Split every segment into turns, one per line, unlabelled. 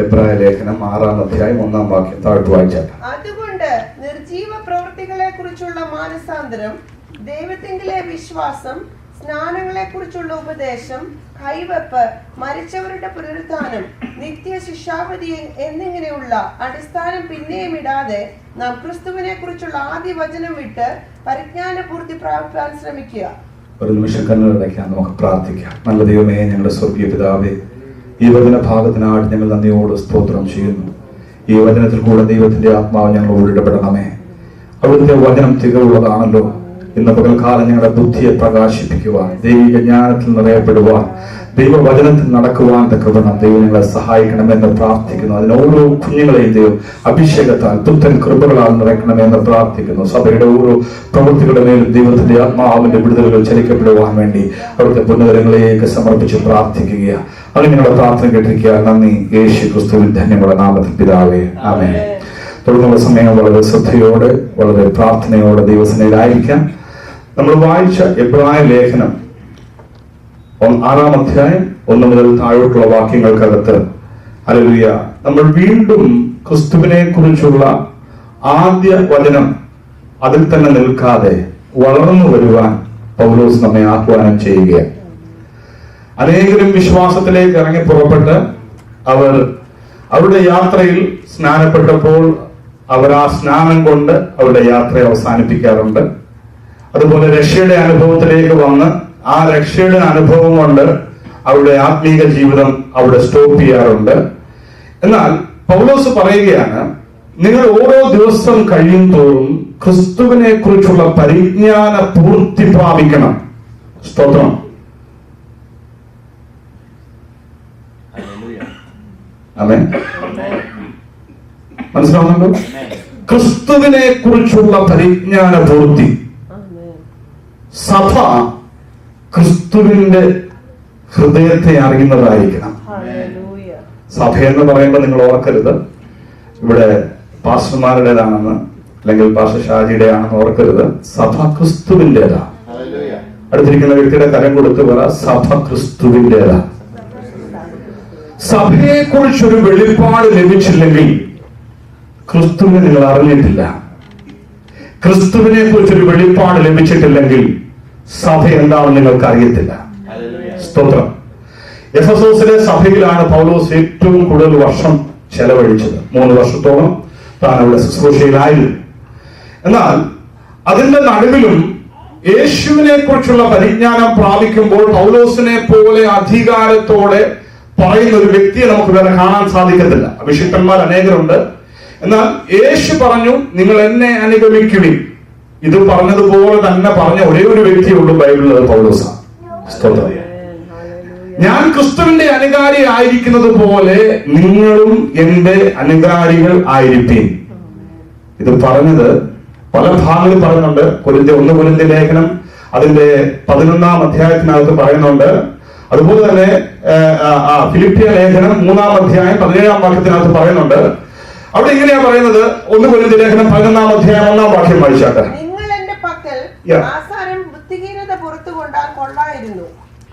എബ്രായ ലേഖനം 6-ാം അധ്യായം 1-ാം വാക്യം താഴ്ത്തു വായിച്ചാട്ടെ.
അതുകൊണ്ട് നിർജീവ പ്രവൃത്തികളെ കുറിച്ചുള്ള മാനസാന്തരം, ദൈവത്തിങ്കിലെ വിശ്വാസം, സ്നാനങ്ങളെ കുറിച്ചുള്ള ഉപദേശം, കൈവെപ്പ്, മരിച്ചവരുടെ പുനരുത്ഥാനം, നിത്യ ശിക്ഷാവിധി എന്നിങ്ങനെയുള്ള അടിസ്ഥാനം പിന്നെയും ഇടാതെ നാം ക്രിസ്തുവിനെ കുറിച്ചുള്ള ആദ്യ വചനം വിട്ട് പരിജ്ഞാന പൂർത്തി പ്രാപിക്കാൻ ശ്രമിക്കുക.
ഒരു നിമിഷം കണ്ണുകളടയ്ക്കാം, നമുക്ക് പ്രാർത്ഥിക്കാം. നല്ല ദൈവമേ, ഞങ്ങളുടെ സ്വർഗീയ പിതാവേ, ഈ വചന ഭാഗത്തിനായിട്ട് ഞങ്ങൾ നന്ദിയോട് സ്തോത്രം ചെയ്യുന്നു. ഈ വചനത്തിൽ കൂടെ ദൈവത്തിന്റെ ആത്മാവ് ഞങ്ങളോട് ഇടപെടണമേ. അവിടുത്തെ വചനം തികവുള്ളതാണല്ലോ. ഇന്ന് പകൽക്കാലം ഞങ്ങളുടെ ബുദ്ധിയെ പ്രകാശിപ്പിക്കുവാൻ, ദൈവിക ജ്ഞാനത്തിൽ നിറയപ്പെടുവാൻ, ദൈവവചനത്തിൽ നടക്കുവാൻ തക്കവണ്ണം ദൈവം ഞങ്ങളെ സഹായിക്കണമെന്ന് പ്രാർത്ഥിക്കുന്നു. അതിന് ഓരോ കുഞ്ഞുങ്ങളെയും ദൈവം അഭിഷേകത്താൽ പുത്തൻ കൃപകളാൽ നിറയ്ക്കണമെന്ന് പ്രാർത്ഥിക്കുന്നു. സഭയുടെ ഓരോ പ്രവൃത്തികളുടെ മേലും ദൈവത്തിന്റെ ആത്മാവിന്റെ വിടുതലുകൾ ചലിക്കപ്പെടുവാൻ വേണ്ടി അവിടുത്തെ പുനരങ്ങളിലേക്ക് സമർപ്പിച്ച് പ്രാർത്ഥിക്കുക. അങ്ങനെ ഞങ്ങളുടെ പ്രാർത്ഥന കേട്ടിരിക്കുക. നന്ദി യേശു ക്രിസ്തുവിൻ ധന്യമുള്ള നാമത്തിൽ പിതാവേ, ആമേൻ. തുടർന്നുള്ള സമയം വളരെ ശ്രദ്ധയോടെ, വളരെ പ്രാർത്ഥനയോടെ ദൈവസന്നിധിയിലായിരിക്കാം. നമ്മൾ വായിച്ച എബ്രായ ലേഖനം 6-ാം അധ്യായം 1 മുതൽ താഴോട്ടുള്ള വാക്യങ്ങൾക്കകത്ത് ഹല്ലേലൂയ, നമ്മൾ വീണ്ടും ക്രിസ്തുവിനെ കുറിച്ചുള്ള ആദ്യ വചനം അതിൽ തന്നെ നിൽക്കാതെ വളർന്നു വരുവാൻ പൗലോസ് നമ്മെ ആഹ്വാനം ചെയ്യുകയാണ്. അനേകരും വിശ്വാസത്തിലേക്ക് ഇറങ്ങി പുറപ്പെട്ട് അവരുടെ യാത്രയിൽ സ്നാനപ്പെട്ടപ്പോൾ അവർ ആ സ്നാനം കൊണ്ട് അവരുടെ യാത്ര അവസാനിപ്പിക്കാറുണ്ട്. അതുപോലെ രക്ഷയുടെ അനുഭവത്തിലേക്ക് വന്ന് ആ രക്ഷയുടെ അനുഭവം കൊണ്ട് അവരുടെ ആത്മീക ജീവിതം അവിടെ സ്റ്റോപ്പ് ചെയ്യാറുണ്ട്. എന്നാൽ പൗലോസ് പറയുകയാണ്, നിങ്ങൾ ഓരോ ദിവസം കഴിയും തോറും ക്രിസ്തുവിനെ കുറിച്ചുള്ള പരിജ്ഞാന പൂർത്തി പ്രാപിക്കണം. സ്തോത്രം. ആമേൻ. മനസ്സിലാവുന്നുണ്ടോ? ക്രിസ്തുവിനെ കുറിച്ചുള്ള പരിജ്ഞാന പൂർത്തി. സഭ ക്രിസ്തുവിന്റെ ഹൃദയത്തെ അറിയുന്നതായിരിക്കണം. സഭ എന്ന് പറയുമ്പോൾ നിങ്ങൾ ഓർക്കരുത് ഇവിടെ പാസ്റ്റർമാരുടേതാണെന്ന്, അല്ലെങ്കിൽ പാസ്റ്റർ ഷാജിയുടെ ആണെന്ന് ഓർക്കരുത്. സഭ ക്രിസ്തുവിൻ്റെതാണ്. അടുത്തിരിക്കുന്ന വ്യക്തിയുടെ കരം കൊടുത്ത് പറ, സഭ ക്രിസ്തുവിൻ്റെതാണ്. സഭയെ കുറിച്ചൊരു വെളിപ്പാട് ലഭിച്ചില്ലെങ്കിൽ ക്രിസ്തുവിനെ നിങ്ങൾ അറിഞ്ഞിട്ടില്ല. ക്രിസ്തുവിനെ കുറിച്ചൊരു വെളിപ്പാട് ലഭിച്ചിട്ടില്ലെങ്കിൽ സഭ എന്താണെന്ന് നിങ്ങൾക്ക് അറിയത്തില്ല. സ്തോത്രം. എഫെസോസിലെ സഭയിലാണ് പൗലോസ് ഏറ്റവും കൂടുതൽ വർഷം ചെലവഴിച്ചത്. 3 വർഷത്തോളം താൻ അവിടെ ശുശ്രൂഷയിലായിരുന്നു. എന്നാൽ അതിന്റെ നടുവിലും യേശുവിനെ കുറിച്ചുള്ള പരിജ്ഞാനം പ്രാപിക്കുമ്പോൾ പൗലോസിനെ പോലെ അധികാരത്തോടെ പറയുന്ന ഒരു വ്യക്തിയെ നമുക്ക് വേറെ കാണാൻ സാധിക്കത്തില്ല. അഭിഷിക്തന്മാർ അനേകരുണ്ട്. എന്നാൽ യേശു പറഞ്ഞു, നിങ്ങൾ എന്നെ അനുഗമിക്കുവിൻ. ഇത് പറഞ്ഞതുപോലെ തന്നെ പറഞ്ഞ ഒരേ ഒരു വ്യക്തിയുള്ളൂ ബൈബിളിൽ, അത് പൗലോസാണ്. സ്തോത്രം. ഞാൻ ക്രിസ്തുവിന്റെ അനുകാരി ആയിരിക്കുന്നത് പോലെ നിങ്ങളും എന്റെ അനുകാരികൾ ആയിരിക്കും. ഇത് പറഞ്ഞത് പല ഭാഗങ്ങളിൽ പറയുന്നുണ്ട്. 1 കൊരിന്ത്യർ ലേഖനം അതിന്റെ 11-ാം അധ്യായത്തിനകത്ത് പറയുന്നുണ്ട്. അതുപോലെ തന്നെ ഫിലിപ്പിയ ലേഖനം 3-ാം അധ്യായം 17-ാം വാക്യത്തിനകത്ത് പറയുന്നുണ്ട്. അവിടെ ഇങ്ങനെയാ പറയുന്നത്. 1 കൊരിന്ത്യർ ലേഖനം 11-ാം അധ്യായം 1-ാം വാക്യം വായിച്ചാട്ടെ.
നിങ്ങൾ എന്റെ പക്കൽ ആസാരം ബുദ്ധിഹീനത പുറത്തു കൊണ്ടാൽ കൊള്ളായിരുന്നു,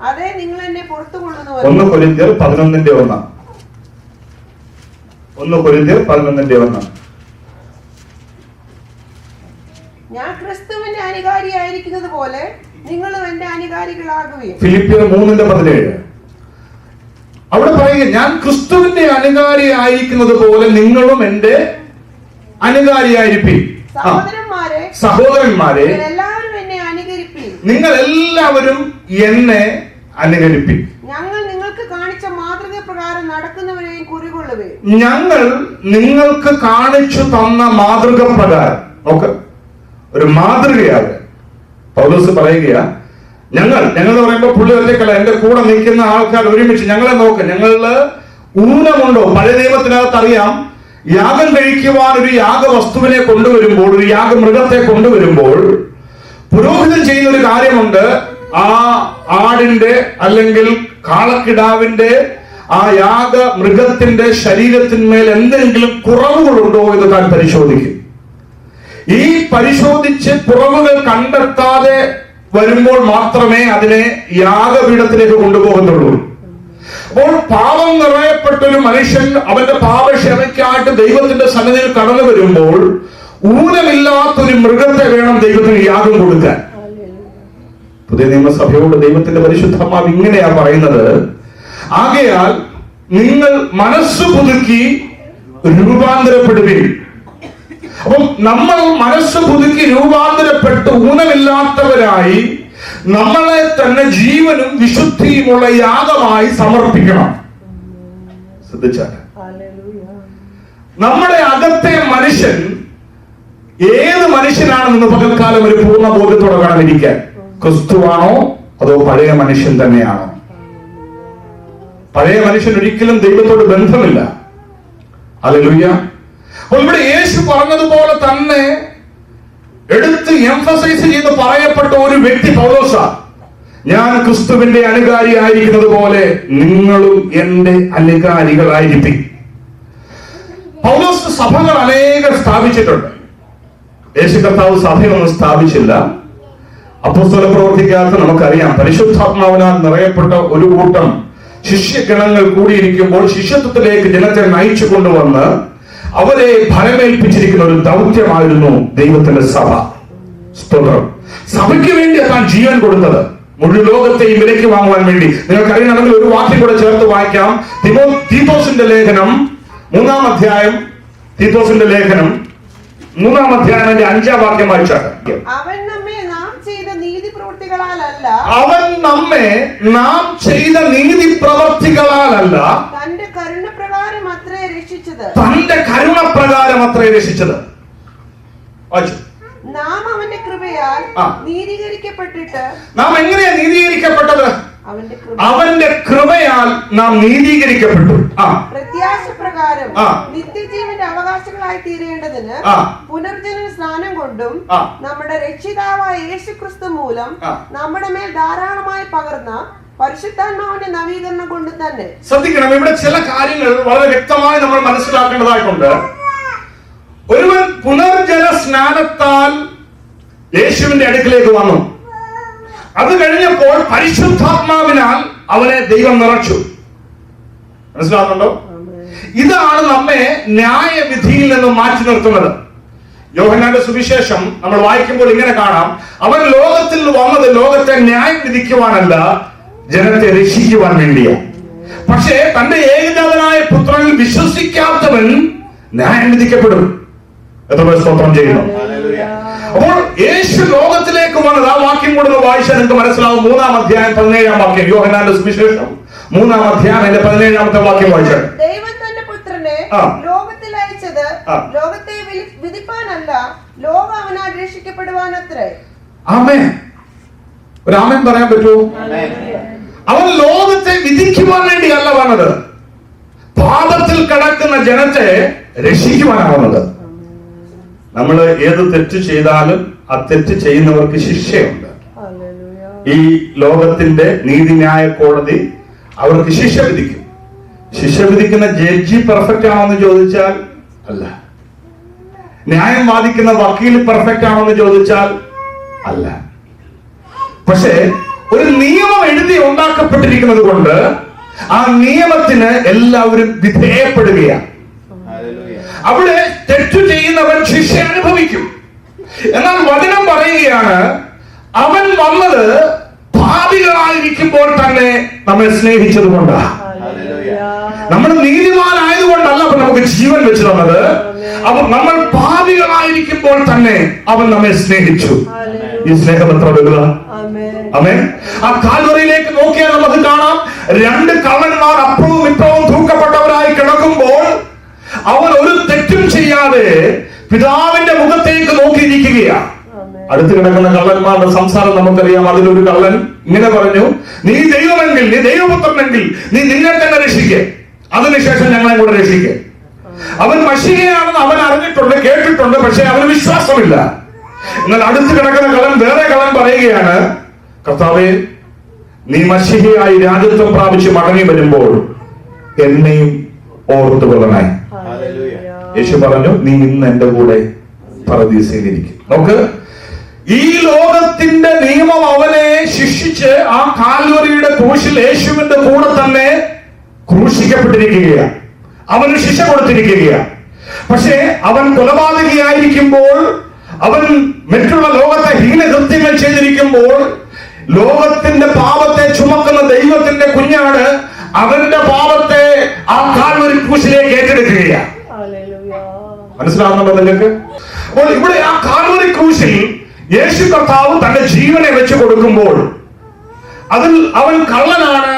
അതേ നിങ്ങൾ എന്നെ പുറത്തു കൊള്ളുന്നു.
1 കൊരിന്ത്യർ 11-1. 1 കൊരിന്ത്യർ 11-1.
ഞാൻ ക്രിസ്തുവിന്റെ അനുകാരിയായിരിക്കുന്നത് പോലെ നിങ്ങളും എന്റെ അനുകാരികളാകുകയും.
ഫിലിപ്പിയർ 3:17. അവിടെ പറയുക, ഞാൻ ക്രിസ്തുവിന്റെ അനുകാരിയായിരിക്കുന്നത് പോലെ നിങ്ങളും എന്റെ അനുകാരിയായിരിക്കും. സഹോദരന്മാരെ, നിങ്ങൾ എല്ലാവരും എന്നെ അനുകരിപ്പിൻ.
ഞങ്ങൾ നിങ്ങൾക്ക് കാണിച്ച മാതൃക പ്രകാരം നടക്കുന്നവരെയും കുറികൊള്ളുവേ.
ഞങ്ങൾ നിങ്ങൾക്ക് കാണിച്ചു തന്ന മാതൃക പ്രകാരം. നോക്ക്, ഒരു മാതൃകയാണ് പൗലോസ് പറയുക. ഞങ്ങൾ എന്ന് പറയുമ്പോൾ പുള്ളി ഒറ്റക്കല്ല, എന്റെ കൂടെ നിൽക്കുന്ന ആൾക്കാർ ഒരുമിച്ച് ഞങ്ങളെ നോക്ക്. ഞങ്ങളില് ഊനമുണ്ടോ? പഴയ നിയമത്തിനകത്ത് അറിയാം, യാഗം കഴിക്കുവാൻ ഒരു യാഗവസ്തുവിനെ കൊണ്ടുവരുമ്പോൾ, ഒരു യാഗമൃഗത്തെ കൊണ്ടുവരുമ്പോൾ പുരോഹിതൻ ചെയ്യുന്ന ഒരു കാര്യമുണ്ട്. ആ ആടിന്റെ അല്ലെങ്കിൽ കാളക്കിടാവിന്റെ ആ യാഗമൃഗത്തിന്റെ ശരീരത്തിന്മേൽ എന്തെങ്കിലും കുറവുകളുണ്ടോ എന്ന് താൻ പരിശോധിക്കും. ഈ പരിശോധിച്ച് കുറവുകൾ കണ്ടെത്താതെ വരുമ്പോൾ മാത്രമേ അതിനെ യാഗപീഠത്തിലേക്ക് കൊണ്ടുപോകുന്നുള്ളൂ. അപ്പോൾ പാപം നിറയപ്പെട്ടൊരു മനുഷ്യൻ അവന്റെ പാപക്ഷമയ്ക്കായിട്ട് ദൈവത്തിന്റെ സന്നിധിയിൽ കടന്നു വരുമ്പോൾ ഊനമില്ലാത്തൊരു മൃഗത്തെ വേണം ദൈവത്തിന് യാഗം കൊടുക്കാൻ. പുതിയ നിയമസഭയോട് ദൈവത്തിന്റെ പരിശുദ്ധാത്മാവ് ഇങ്ങനെയാ പറയുന്നത്, ആകയാൽ നിങ്ങൾ മനസ്സ് പുതുക്കി രൂപാന്തരപ്പെടുവിൻ. അപ്പം നമ്മൾ മനസ്സ് പുതുക്കി രൂപാന്തരപ്പെട്ട് ഊനമില്ലാത്തവരായി നമ്മളെ തന്നെ ജീവനും വിശുദ്ധിയുമുള്ള യാഗമായി സമർപ്പിക്കണം. ശ്രദ്ധിച്ചാൽ നമ്മുടെ അകത്തെ മനുഷ്യൻ ഏത് മനുഷ്യനാണെന്ന് പകൽക്കാലം ഒരു പൂർണ്ണ ബോധ്യത്തോടെ വേണമിരിക്കാൻ. ക്രിസ്തുവാണോ അതോ പഴയ മനുഷ്യൻ തന്നെയാണോ? പഴയ മനുഷ്യൻ ഒരിക്കലും ദൈവത്തോട് ബന്ധമില്ല. ഹല്ലേലൂയ. അപ്പോൾ ഇവിടെ യേശു പറഞ്ഞതുപോലെ തന്നെ എടുത്ത് എംഫസൈസ് ചെയ്ത് പറയപ്പെട്ട ഒരു വ്യക്തി പൗലോസാ. ഞാൻ ക്രിസ്തുവിന്റെ അനുകാരി ആയിരിക്കുന്നത് പോലെ നിങ്ങളും എന്റെ അനുകാരികളായിരിക്കും. പൗലോസ് സഭകൾ അനേകം സ്ഥാപിച്ചിട്ടുണ്ട്. യേശു കർത്താവ് സഭയൊന്നും സ്ഥാപിച്ചില്ല. അപ്പോസ്തല പ്രവർത്തിക്കാത്ത നമുക്കറിയാം, പരിശുദ്ധാത്മാവിനാൽ നിറയപ്പെട്ട ഒരു കൂട്ടം ശിഷ്യഗണങ്ങൾ കൂടിയിരിക്കുമ്പോൾ ശിഷ്യത്വത്തിലേക്ക് ജനത്തെ നയിച്ചു കൊണ്ടുവന്ന് അവരെ ഫലമേൽപ്പിച്ചിരിക്കുന്ന ഒരു ദൗത്യമായിരുന്നു ദൈവത്തിന്റെ സഭ. സ്തോത്രം. സഭയ്ക്ക് വേണ്ടി താൻ ജീവൻ കൊടുത്തത്, മുഴുവൻ ലോകത്തെയും വിലയ്ക്ക് വാങ്ങുവാൻ വേണ്ടി. നിങ്ങൾക്കറിയണമെങ്കിൽ ഒരു വാക്യം കൂടെ ചേർത്ത് വായിക്കാം. തീത്തോസിന്റെ ലേഖനം 3-ാം അധ്യായം. തീത്തോസിന്റെ ലേഖനം 3-ാം അധ്യായം 5-ാം വാക്യം വായിച്ചാൽ,
അവൻ നമ്മെ നാം ചെയ്ത നീതി പ്രവൃത്തികളാലല്ല തന്റെ കരുണപ്രകാരം അത്രേ രക്ഷിച്ചത്. നാം അവന്റെ കൃപയാൽ നീതീകരിക്കപ്പെട്ടിട്ട്. നാം എങ്ങനെയാ നീതീകരിക്കപ്പെട്ടത്? അവന്റെ കൃപയാൽ നാം നീതീകരിക്കപ്പെട്ടു. പ്രത്യാശപ്രകാരം നിത്യജീവന്റെ അവകാശങ്ങളായി തീരേണ്ടതിന് പുനർജന സ്നാനം കൊണ്ടും നമ്മുടെ രക്ഷിതാവായ യേശുക്രിസ്തു മൂലം നമ്മുടെ മേൽ ധാരാളമായി പകർന്ന പരിശുദ്ധാത്മാവിന്റെ നവീകരണം കൊണ്ട് തന്നെ. ശ്രദ്ധിക്കണം, ഇവിടെ ചില കാര്യങ്ങൾ വളരെ വ്യക്തമായി നമ്മൾ മനസ്സിലാക്കേണ്ടതായിട്ടുണ്ട്. ഒരുവൻ പുനർജന സ്നാനത്താൽ യേശുവിന്റെ അടുക്കിലേക്ക് വന്നു. അത് കഴിഞ്ഞപ്പോൾ പരിശുദ്ധാത്മാവിനാൽ അവനെ ദൈവം നിറച്ചു. മനസ്സിലാകുന്നുണ്ടോ? ഇതാണ് നമ്മെ ന്യായവിധിയിൽ നിന്ന് മാറ്റി നിർത്തുന്നത്. യോഹന്നാന്റെ സുവിശേഷം നമ്മൾ വായിക്കുമ്പോൾ ഇങ്ങനെ കാണാം, അവൻ ലോകത്തിൽ വന്നത് ലോകത്തെ ന്യായം വിധിക്കുവാനല്ല, ജനത്തെ രക്ഷിക്കുവാൻ വേണ്ടിയാണ്. പക്ഷേ തന്റെ ഏകജാതനായ പുത്രനിൽ വിശ്വസിക്കാത്തവൻ ന്യായം വിധിക്കപ്പെടും. എത്ര പേർ സ്തോത്രം ചെയ്യുന്നു? അപ്പോൾ യേശു ലോകത്തിലേക്ക് വന്നത്, ആ വാക്യം കൂടെ വായിച്ചാൽ നിങ്ങൾക്ക് മനസ്സിലാവും. 3-ാം അധ്യായം 17-ാം വാക്യം, യോഹന്നാന്റെ സുവിശേഷം 3-ാം അധ്യായം 17-ാമത്തെ വാക്യം വായിച്ചാൽ, ദൈവം തന്റെ പുത്രനെ ലോകത്തിൽ അയച്ചത് ലോകത്തെ വിധിപ്പാനല്ല, ലോകം അവനാൽ രക്ഷിക്കപ്പെടുവാനത്രേ. ആമേൻ. ഒരു ആമേൻ പറയാൻ പറ്റുമോ? അവൻ ലോകത്തെ വിധിക്കുവാൻ വേണ്ടിയല്ല വന്നത്, പാപത്തിൽ കിടക്കുന്ന ജനത്തെ രക്ഷിക്കുവാനാവുന്നത്. നമ്മൾ ഏത് തെറ്റ് ചെയ്താലും ആ തെറ്റ് ചെയ്യുന്നവർക്ക് ശിക്ഷയുണ്ട്. ഈ ലോകത്തിന്റെ നീതിന്യായ കോടതി അവർക്ക് ശിക്ഷ വിധിക്കും. ശിക്ഷ വിധിക്കുന്ന ജഡ്ജി പെർഫെക്റ്റ് ആണോ എന്ന് ചോദിച്ചാൽ അല്ല. ന്യായം വാദിക്കുന്ന വക്കീൽ പെർഫെക്റ്റ് ആണോ എന്ന് ചോദിച്ചാൽ അല്ല. പക്ഷേ ഒരു നിയമം എഴുതി ഉണ്ടാക്കപ്പെട്ടിരിക്കുന്നത് കൊണ്ട് ആ നിയമത്തിന് എല്ലാവരും വിധേയപ്പെടുകയാണ്. അവിടെ തെറ്റു ചെയ്യുന്നവൻ ശിക്ഷ അനുഭവിക്കും. എന്നാൽ വചനം പറയുകയാണ്, അവൻ വന്നത് പാപികളായിരിക്കുമ്പോൾ തന്നെ നമ്മെ സ്നേഹിച്ചത് കൊണ്ടാണ്. നമ്മൾ നീതിമാനായതുകൊണ്ടല്ല അവൻ നമുക്ക് ജീവൻ വെച്ച് തന്നത്. അവൻ നമ്മൾ പാപികളായിരിക്കുമ്പോൾ തന്നെ അവൻ നമ്മെ സ്നേഹിച്ചു. ഈ സ്നേഹം എത്ര വലുതാണ്! ആമേൻ. ആ കാൽവറിയിലേക്ക് നോക്കിയാൽ നമുക്ക് കാണാം, 2 കള്ളന്മാർ അപ്പുറവും ഇപ്പുറവും തൂക്കപ്പെട്ടവരായി കിടക്കുമ്പോൾ അവൻ ഒരു തെറ്റും ചെയ്യാതെ പിതാവിന്റെ മുഖത്തേക്ക് നോക്കിയിരിക്കുകയാണ്. അടുത്ത് കിടക്കുന്ന കള്ളന്മാരുടെ സംസാരം നമുക്കറിയാം. അതിലൊരു കള്ളൻ ഇങ്ങനെ പറഞ്ഞു, നീ ദൈവമെങ്കിൽ, നീ ദൈവപുത്രനെങ്കിൽ നീ നിന്നെ തന്നെ രക്ഷിക്കേ, അതിനുശേഷം ഞങ്ങളെ കൂടെ രക്ഷിക്കേ. അവൻ മശിഹയാണെന്ന് അവൻ അറിഞ്ഞിട്ടുണ്ട്, കേട്ടിട്ടുണ്ട്, പക്ഷെ അവന് വിശ്വാസമില്ല. എന്നാൽ അടുത്ത് കിടക്കുന്ന കള്ളൻ, വേറെ കള്ളൻ പറയുകയാണ്, കർത്താവേ, നീ മശിഹയായി രാജ്യത്വം പ്രാപിച്ച് മടങ്ങി വരുമ്പോൾ എന്നെയും ഓർത്തുകൊള്ളണേ. യേശു പറഞ്ഞു, നീ ഇന്ന് എന്റെ കൂടെ പരദീസയിലിരിക്കും. നോക്ക്, ഈ ലോകത്തിന്റെ നിയമം അവനെ ശിക്ഷിച്ച് ആ കാൽവരിയുടെ ക്രൂശിൽ യേശുവിന്റെ കൂടെ തന്നെ ക്രൂശിക്കപ്പെട്ടിരിക്കുകയാണ്, അവന് ശിക്ഷ കൊടുത്തിരിക്കുകയാണ്. പക്ഷേ അവൻ കൊലപാതകിയായിരിക്കുമ്പോൾ, അവൻ മറ്റുള്ള ലോകത്തെ ഹീനകൃത്യങ്ങൾ ചെയ്തിരിക്കുമ്പോൾ, ലോകത്തിന്റെ പാപത്തെ ചുമക്കുന്ന ദൈവത്തിന്റെ കുഞ്ഞാണ് അവന്റെ പാപത്തെ ആ കാൽവരി ക്രൂശിലേക്ക് ഏറ്റെടുക്കുകയാണ്. മനസ്സിലാവുന്നുണ്ടോ നിങ്ങൾക്ക്? അപ്പോൾ ഇവിടെ ആ കാൽവരി ക്രൂശിൽ യേശു കർത്താവ് തന്റെ ജീവനെ വെച്ച് കൊടുക്കുമ്പോൾ അതിൽ അവൻ കള്ളനാണ്,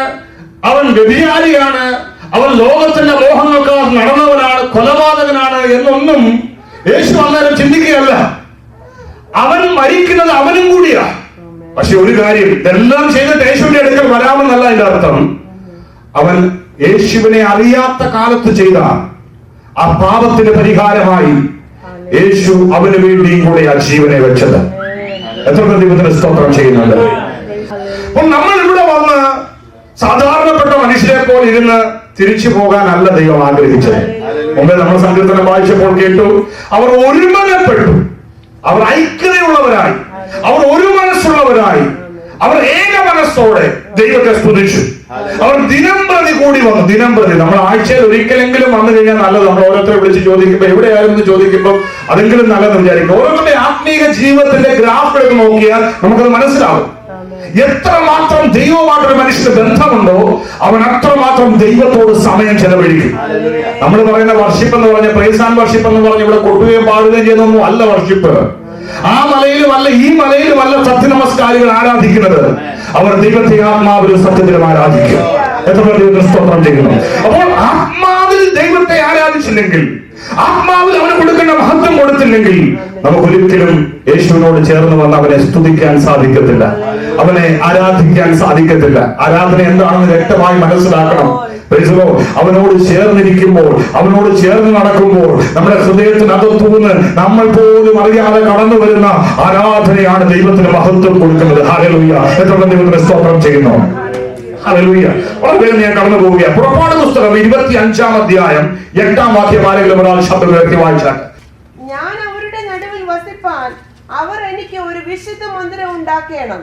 അവൻ വ്യഭിചാരിയാണ്, അവൻ ലോകത്തിന്റെ മോഹങ്ങൾക്ക് നടന്നവനാണ്, കൊലപാതകനാണ് എന്നൊന്നും യേശു അന്നേരം ചിന്തിക്കുകയല്ല. അവൻ മരിക്കുന്നത് അവനും കൂടിയാ. പക്ഷെ ഒരു കാര്യം, ഇതെല്ലാം ചെയ്തിട്ട് യേശുവിന്റെ അടുക്കൽ വരാമെന്നല്ല അതിന്റെ അർത്ഥം. അവൻ യേശുവിനെ അറിയാത്ത കാലത്ത് ചെയ്ത ആ പാപത്തിന് പരിഹാരമായി യേശു അവന് വേണ്ടിയും കൂടെ ആ ജീവനെ വെച്ചത്. എത്ര ദൈവത്തിന് സ്തോത്രം ചെയ്യുന്നുണ്ട്. അപ്പോൾ നമ്മൾ ഇവിടെ വന്ന് സാധാരണപ്പെട്ട മനുഷ്യരെ പോലെ ഇരുന്ന് തിരിച്ചു പോകാനല്ല ദൈവം ആഗ്രഹിച്ചത്. മുമ്പേ നമ്മൾ സങ്കീർത്തനം വായിച്ചപ്പോൾ കേട്ടു, അവർ ഒരുമനപ്പെട്ടു, അവർ ഐക്യതയുള്ളവരായി, അവർ ഒരു മനസ്സുള്ളവരായി, അവർ ഏക മനസ്സോടെ ദൈവത്തെ സ്തുതിച്ചു. അവർ ദിനം പ്രതി കൂടി വന്നു. ദിനം പ്രതി നമ്മൾ ആഴ്ചയിൽ ഒരിക്കലെങ്കിലും വന്നു കഴിഞ്ഞാൽ നല്ലത്. നമ്മൾ ഓരോരുത്തരെ വിളിച്ച് ചോദിക്കുമ്പോൾ എവിടെയായിരുന്നു എന്ന് ചോദിക്കുമ്പോൾ അതെങ്കിലും നല്ലതെന്ന് വിചാരിക്കും. ഓരോരുത്തരുടെ ആത്മീക ജീവിതത്തിന്റെ ഗ്രാഫ് എടുത്ത് നോക്കിയാൽ നമുക്കത് മനസ്സിലാവും. എത്രമാത്രം ദൈവമായിട്ടൊരു മനുഷ്യന് ബന്ധമുണ്ടോ അവൻ അത്രമാത്രം ദൈവത്തോട് സമയം ചെലവഴിക്കും. നമ്മൾ പറയുന്ന വർഷിപ്പ് എന്ന് പറഞ്ഞ പ്രൈസ് ആൻഡ് വർഷിപ്പ് എന്ന് പറഞ്ഞ് ഇവിടെ കൊട്ടുകയും പാടുകയും ചെയ്യുന്നൊന്നും അല്ല വർഷിപ്പ്. ആ മലയിലും അല്ല ഈ മലയിലും അല്ല സത്യനമസ്കാരികൾ ആരാധിക്കുന്നത്. അവർ ദൈവത്തെ ആത്മാവിലും സത്യത്തിലും ആരാധിക്കും. എത്ര ദൈവത്തിന് സ്തോത്രം ചെയ്യുന്നു. അപ്പോൾ ആത്മാവിൽ ദൈവത്തെ ആരാധിച്ചില്ലെങ്കിൽ, ആത്മാവിൽ അവന് കൊടുക്കേണ്ട മഹത്വം കൊടുത്തില്ലെങ്കിൽ നമുക്കൊരിക്കലും യേശുവിനോട് ചേർന്ന് വന്ന് അവനെ സ്തുതിക്കാൻ സാധിക്കത്തില്ല, അവനെ ആരാധിക്കാൻ സാധിക്കത്തില്ല. ആരാധന എന്താണെന്ന് വ്യക്തമായി മനസ്സിലാക്കണം. അവനോട് ചേർന്നിരിക്കുമ്പോൾ, അവനോട് ചേർന്ന് നടക്കുമ്പോൾ നമ്മുടെ ഹൃദയത്തിനകത്തുനിന്ന് നമ്മൾ പോലും അറിയാതെ കടന്നു വരുന്ന ആരാധനയാണ് ദൈവത്തിന് മഹത്വം കൊടുക്കുന്നത്. ഹല്ലേലൂയ. എത്ര ദൈവത്തിന് സ്തോത്രം ചെയ്യുന്നു. ഹല്ലേലൂയ. വളരെ വേഗം ഞാൻ കടന്നു പോവുകയാണ്. പുറപ്പാട് പുസ്തകം 25-ാം അധ്യായം 8-ാം വാക്യം ആരെങ്കിലും ഒരാൾ ശബ്ദം ഉയർത്തി വായിച്ചാൽ.
ഞാൻ അവരുടെ നടുവിൽ വസിപ്പാൻ അവർ എനിക്ക് ഒരു വിശുദ്ധ മന്ദിരം ഉണ്ടാക്കണം.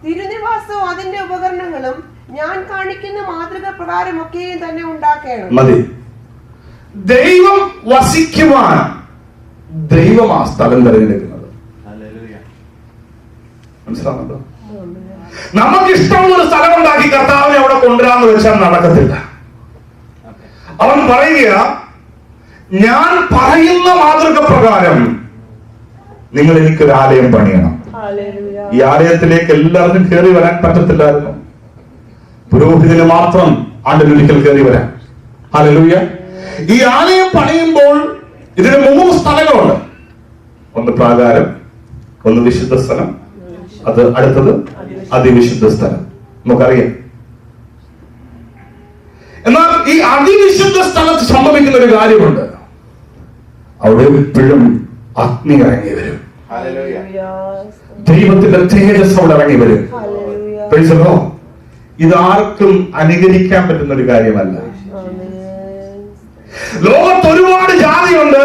തിരുനിവാസവും അതിന്റെ ഉപകരണങ്ങളും ഞാൻ കാണിക്കുന്ന മാതൃക പ്രകാരം ഒക്കെയും തന്നെ ഉണ്ടാക്കണം.
മതി. ദൈവം വസിക്കുവാൻ ദൈവം ആ സ്ഥലം തിരഞ്ഞെടുക്കുന്നത്. മനസ്സിലാവുന്നുണ്ടോ? നമുക്ക് ഇഷ്ടമുള്ള ഒരു സ്ഥലം ഉണ്ടാക്കി കർത്താവിനെ അവിടെ കൊണ്ടുവരാന്ന് വെച്ചാൽ നടക്കത്തില്ല. അവൻ പറയുക, ഞാൻ പറയുന്ന മാതൃക പ്രകാരം നിങ്ങൾ എനിക്കൊരു ആലയം പണിയണം. ഈ ആലയത്തിലേക്ക് എല്ലാവർക്കും കയറി വരാൻ പറ്റത്തില്ലായിരുന്നു. പുരോഹിതന് മാത്രം ആണ്ടിലൊരിക്കൽ കയറി വരാൻ. ഹല്ലേലൂയ. ഈ ആലയം പണിയുമ്പോൾ ഇതിന് 3 സ്ഥലങ്ങളുണ്ട്. ഒന്ന് പ്രാകാരം, ഒന്ന് വിശുദ്ധ സ്ഥലം, അത് അടുത്തത് അതിവിശുദ്ധ സ്ഥലം. നമുക്കറിയാം. എന്നാൽ ഈ അതിവിശുദ്ധ സ്ഥലത്ത് സംഭവിക്കുന്ന ഒരു കാര്യമുണ്ട്. അവിടെ എപ്പോഴും അഗ്നി ഇറങ്ങി വരും. ദൈവത്തിന്റെ തേജസ് അവിടെ ഇറങ്ങി വരും. ഇതാർക്കും അനുകരിക്കാൻ പറ്റുന്ന ഒരു കാര്യമല്ല. ലോകത്ത് ഒരുപാട് ജാതിയുണ്ട്,